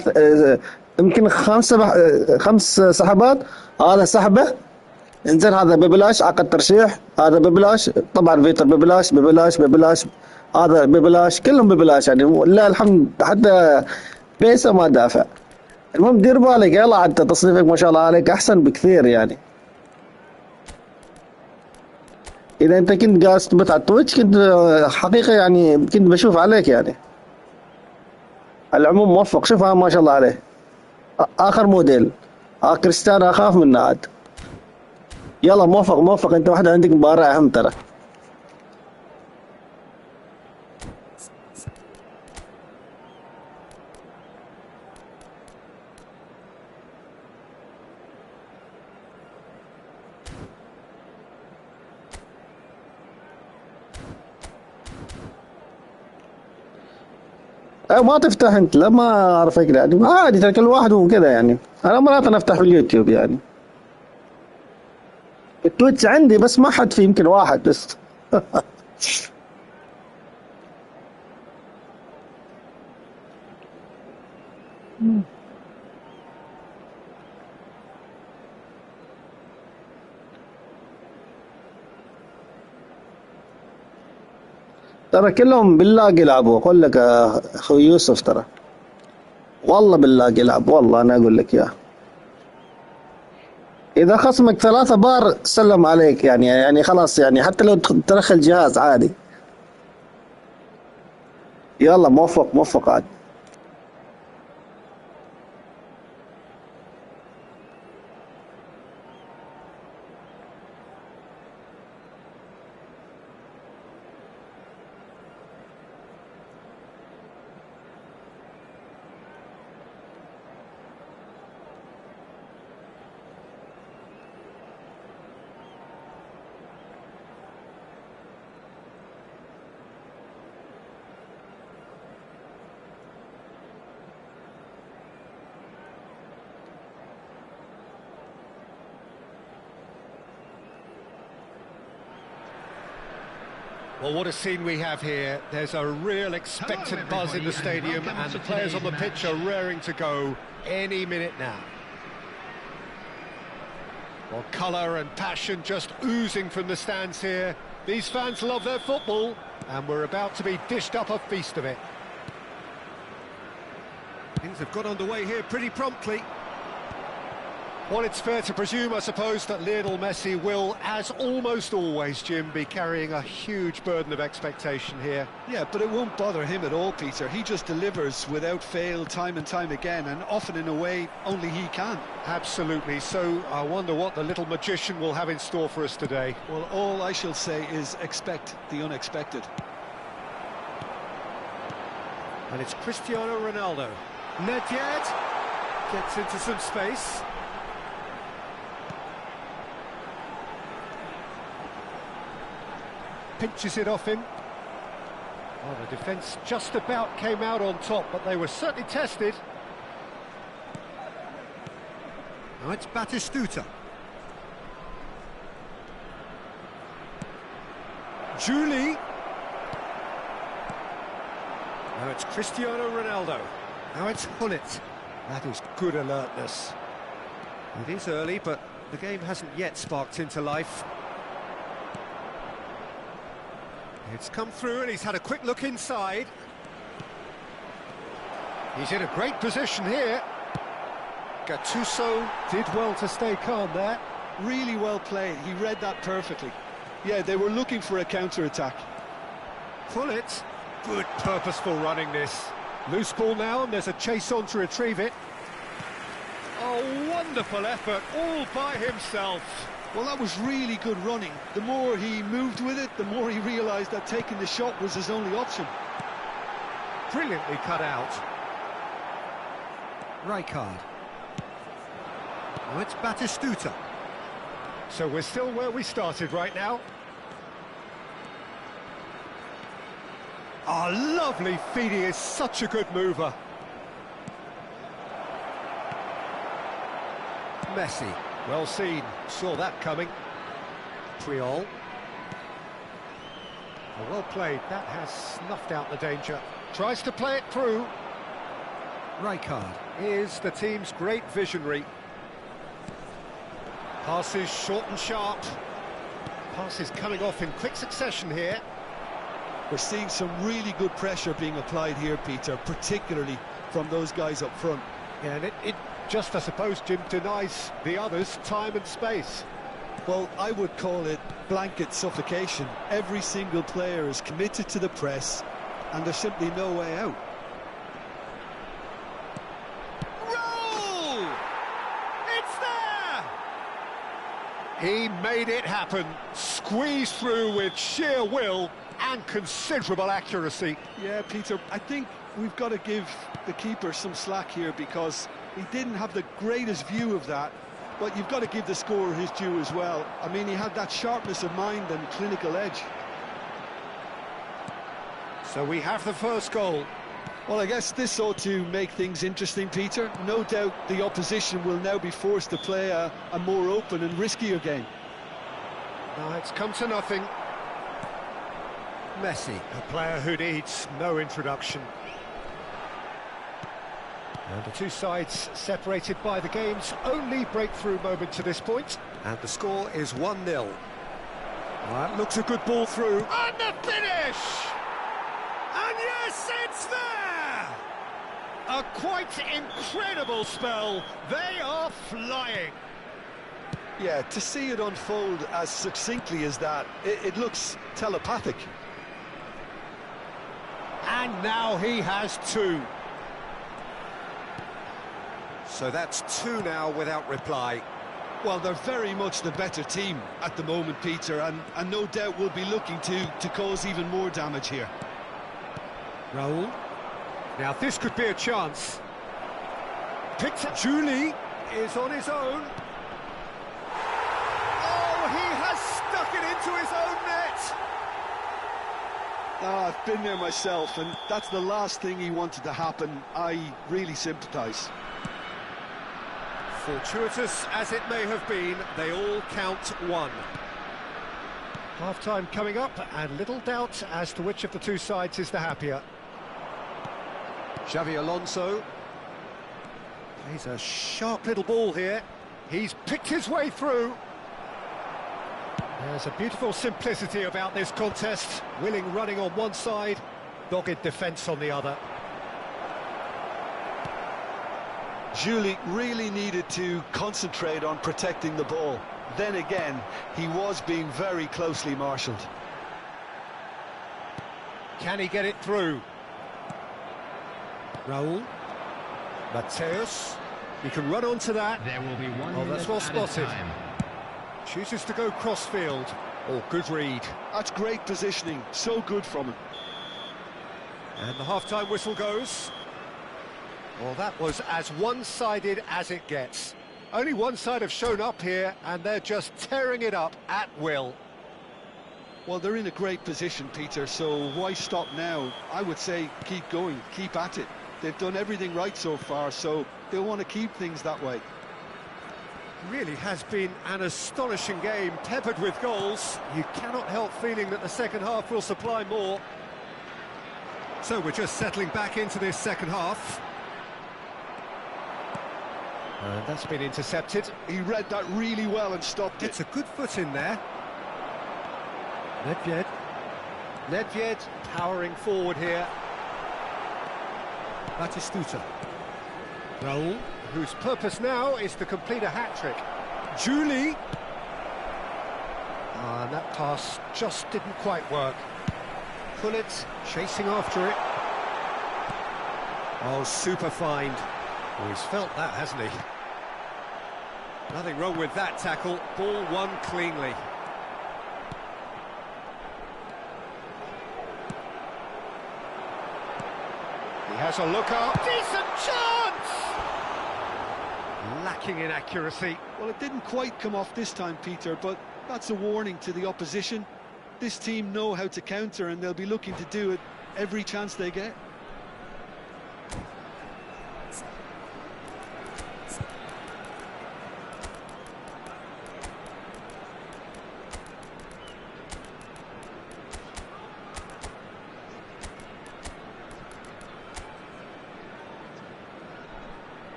يمكن خمس سحبات، هذا سحبه انزين، هذا ببلاش عقد ترشيح، هذا ببلاش طبعا، فيتر ببلاش ببلاش ببلاش، هذا ببلاش، كلهم ببلاش يعني لا الحمد. حتى بيسا ما دافع. المهم دير بالك يلا، عاد تصنيفك ما شاء الله عليك احسن بكثير يعني. اذا انت كنت قاعد تثبت على التويتش كنت حقيقه يعني كنت بشوف عليك يعني. على العموم موفق، شوف ما شاء الله عليه اخر موديل. كريستيانو اخاف منه عاد. يلا موفق موفق، انت واحد عندك مباراة اهم ترى. ما تفتح انت، لا ما اعرفك يعني عادي، ترى كل واحد وكذا يعني. انا مرات انا افتح في اليوتيوب يعني. التويتش عندي بس ما حد فيه، يمكن واحد بس. ترى كلهم بالله يلعبوا، اقول لك اخوي يوسف، ترى والله بالله يلعب، والله انا اقول لك يا اذا خصمك 3 بار سلم عليك يعني خلاص يعني، حتى لو ترخي الجهاز عادي. يلا موفق موفق عاد. Well, what a scene we have here. There's a real expectant buzz in the stadium, and the players on the pitch are raring to go any minute now. Well, colour and passion just oozing from the stands here. These fans love their football, and we're about to be dished up a feast of it. Things have got underway here pretty promptly. Well, it's fair to presume, I suppose, that Lionel Messi will, as almost always, Jim, be carrying a huge burden of expectation here. Yeah, but it won't bother him at all, Peter. He just delivers without fail time and time again, and often in a way only he can. Absolutely. So I wonder what the little magician will have in store for us today. Well, all I shall say is expect the unexpected. And it's Cristiano Ronaldo. Nedved gets into some space. Pinches it off him. Well, the defence just about came out on top, but they were certainly tested. Now it's Batistuta. Julie. Now it's Cristiano Ronaldo. Now it's Hullet. That is good alertness. It is early, but the game hasn't yet sparked into life. It's come through and he's had a quick look inside. He's in a great position here. Gattuso did well to stay calm there. Really well played. He read that perfectly. Yeah, they were looking for a counter-attack. Hullet, good purposeful running this. Loose ball now and there's a chase on to retrieve it. Oh, wonderful effort all by himself. Well, that was really good running. The more he moved with it, the more he realised that taking the shot was his only option. Brilliantly cut out. Rijkaard. Oh, it's Batistuta. So we're still where we started right now. Oh, lovely feed, he is such a good mover. Messi, well seen, saw that coming. Puyol. Oh, well played, that has snuffed out the danger. Tries to play it through. Rijkaard is the team's great visionary. Passes short and sharp. Passes coming off in quick succession here. We're seeing some really good pressure being applied here, Peter, particularly from those guys up front. Yeah, and it just, I suppose, Jim, denies the others time and space. Well, I would call it blanket suffocation. Every single player is committed to the press, and there's simply no way out. Roll! It's there! He made it happen. Squeezed through with sheer will and considerable accuracy. Yeah, Peter, I think we've got to give the keeper some slack here because he didn't have the greatest view of that, but you've got to give the scorer his due as well. I mean, he had that sharpness of mind and clinical edge. So we have the first goal. Well, I guess this ought to make things interesting, Peter. No doubt the opposition will now be forced to play a more open and riskier game. Now it's come to nothing. Messi, a player who needs no introduction. And the two sides separated by the game's only breakthrough moment to this point. And the score is 1-0. That looks a good ball through. And the finish! And yes, it's there! A quite incredible spell. They are flying. Yeah, to see it unfold as succinctly as that, it looks telepathic. And now he has two. So that's two now without reply. Well, they're very much the better team at the moment, Peter, and no doubt will be looking to cause even more damage here. Raul. Now this could be a chance. Picked up. Julie is on his own. Oh, he has stuck it into his own net. Oh, I've been there myself, and that's the last thing he wanted to happen. I really sympathise. Fortuitous as it may have been, they all count one. Half-time coming up, and little doubt as to which of the two sides is the happier. Xavi Alonso. Plays a sharp little ball here. He's picked his way through. There's a beautiful simplicity about this contest. Willing running on one side, dogged defence on the other. Julie really needed to concentrate on protecting the ball. Then again, he was being very closely marshalled. Can he get it through? Raul. Mateus. He can run onto that. There will be 1 Oh, that's minute well added spotted. time. Chooses to go crossfield. Oh, good read. That's great positioning, so good from him. And the half-time whistle goes. Well, that was as one-sided as it gets. Only one side have shown up here, and they're just tearing it up at will. Well, they're in a great position, Peter, so why stop now? I would say keep going, keep at it. They've done everything right so far, so they'll want to keep things that way. Really has been an astonishing game, peppered with goals. You cannot help feeling that the second half will supply more. So we're just settling back into this second half. And that's been intercepted. He read that really well and stopped it. It's a good foot in there. Nedved. Nedved powering forward here. Batistuta. Raul, whose purpose now is to complete a hat-trick. Julie. And that pass just didn't quite work. Pullet chasing after it. Oh, super find. Oh, he's felt that, hasn't he? Nothing wrong with that tackle. Ball won cleanly. He has a look up. Decent chance! lacking in accuracy. Well, it didn't quite come off this time, Peter, but that's a warning to the opposition. This team know how to counter, and they'll be looking to do it every chance they get.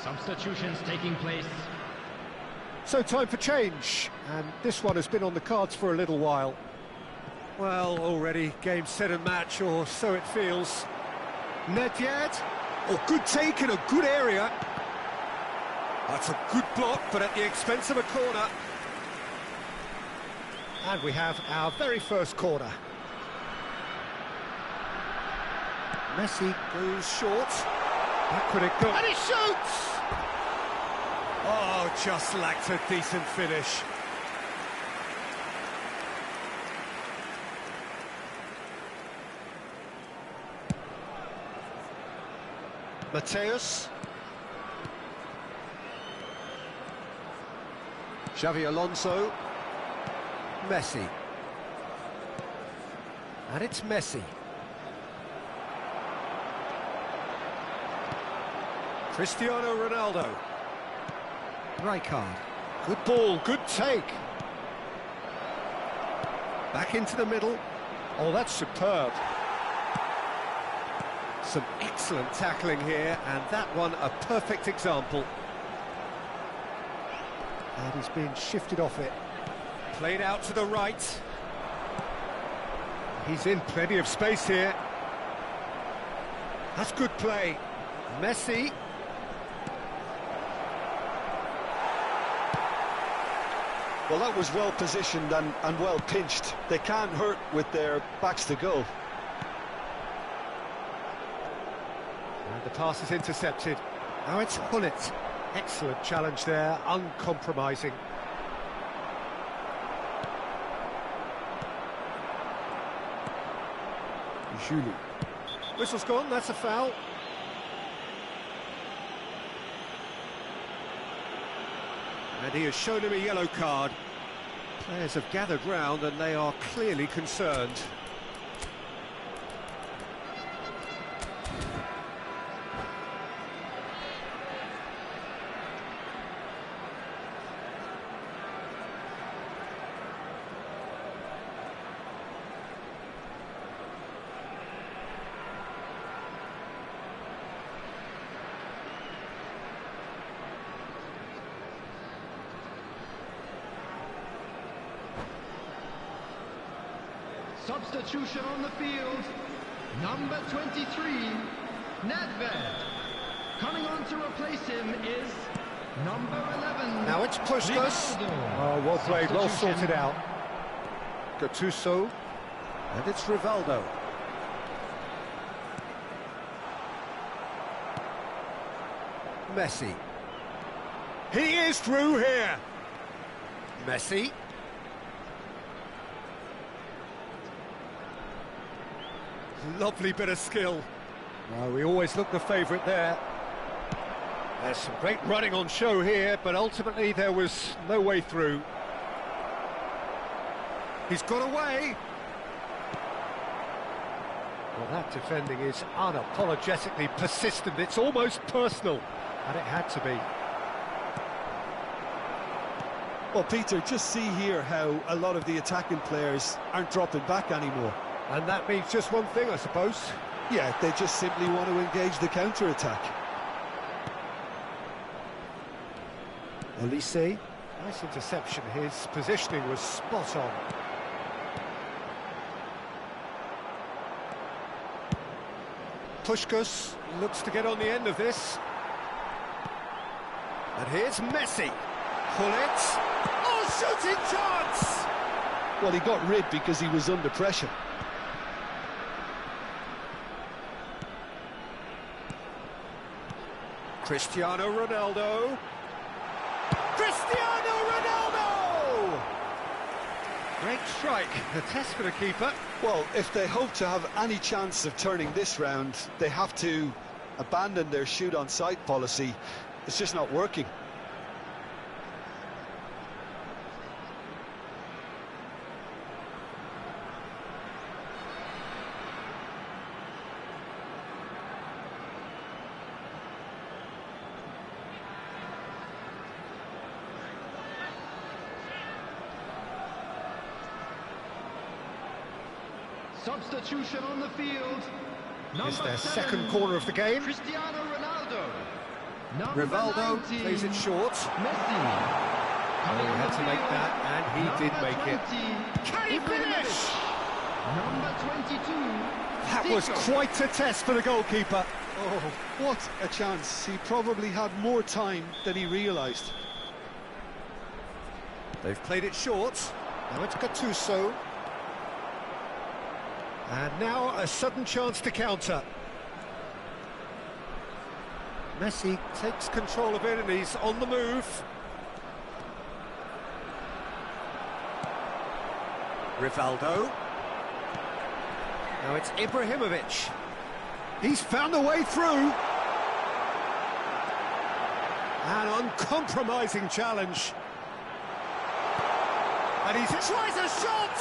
Substitutions taking place. So time for change, and this one has been on the cards for a little while. Well, already game, set and match, or so it feels. Nedved, oh, good take in a good area. That's a good block, but at the expense of a corner. And we have our very first corner. Messi goes short. Back would it go? And he shoots! Oh, just lacked a decent finish. Mateus. Xavi Alonso. Messi. And it's Messi. Cristiano Ronaldo. Rijkaard. Good ball, good take. Back into the middle. Oh, that's superb. Some excellent tackling here, and that one a perfect example. And he's being shifted off it. Played out to the right. He's in plenty of space here. That's good play. Messi. Well, that was well positioned and well pinched. They can't hurt with their backs to goal. And the pass is intercepted. Now it's Hullet. Excellent challenge there, uncompromising. Julie. Whistle's gone, that's a foul. And he has shown him a yellow card. Players have gathered round and they are clearly concerned. Substitution on the field, number 23, Nedved. Coming on to replace him is number 11. Now it's Puskas. Oh, well played, well sorted out. Gattuso. And it's Rivaldo. Messi. He is through here. Messi. Lovely bit of skill. We always look the favourite there. There's some great running on show here, but ultimately there was no way through. He's got away. Well, that defending is unapologetically persistent. It's almost personal, and it had to be. Well, Peter, just see here how a lot of the attacking players aren't dropping back anymore. And that means just one thing, I suppose. Yeah, they just simply want to engage the counter-attack. Olise. Nice interception. His positioning was spot on. Puskas looks to get on the end of this. And here's Messi. Pull it. Oh, shooting chance! Well, he got rid because he was under pressure. Cristiano Ronaldo. Cristiano Ronaldo! Great strike, a test for the keeper. Well, if they hope to have any chance of turning this round, they have to abandon their shoot on sight policy. It's just not working. Substitution on the field. It's Number their 7, second corner of the game. Cristiano Ronaldo. Number Rivaldo 19, plays it short. Messi. Oh, he had to make that, and he did make it. Can he finish? Number 22. That was quite a test for the goalkeeper. Oh, what a chance. He probably had more time than he realised. They've played it short. Now it's Gattuso. And now a sudden chance to counter. Messi takes control of it and he's on the move. Rivaldo. Now it's Ibrahimovic. He's found a way through. An uncompromising challenge. And he tries a shot!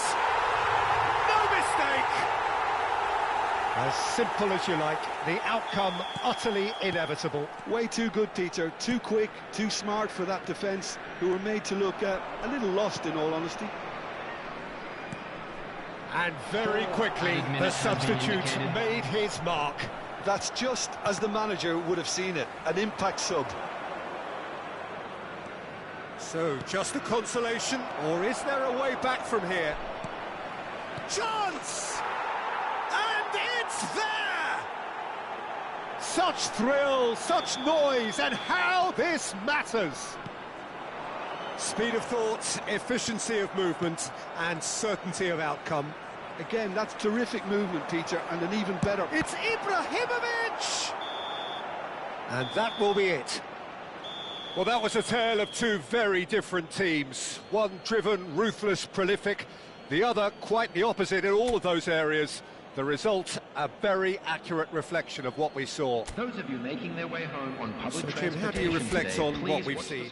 No mistake! As simple as you like, the outcome utterly inevitable. Way too good, Peter. Too quick, too smart for that defence, who were made to look a little lost, in all honesty. And very quickly, the substitute made his mark. That's just as the manager would have seen it, an impact sub. So, just a consolation, or is there a way back from here? Chance! And it's there! Such thrill, such noise, and how this matters! Speed of thought, efficiency of movement, and certainty of outcome. Again, that's terrific movement, Peter, and an even better... It's Ibrahimovic! And that will be it. Well, that was a tale of two very different teams. One driven, ruthless, prolific. The other quite the opposite in all of those areas. The result, a very accurate reflection of what we saw. Those of you making their way home on public So, Jim, how do you reflect on what we've seen?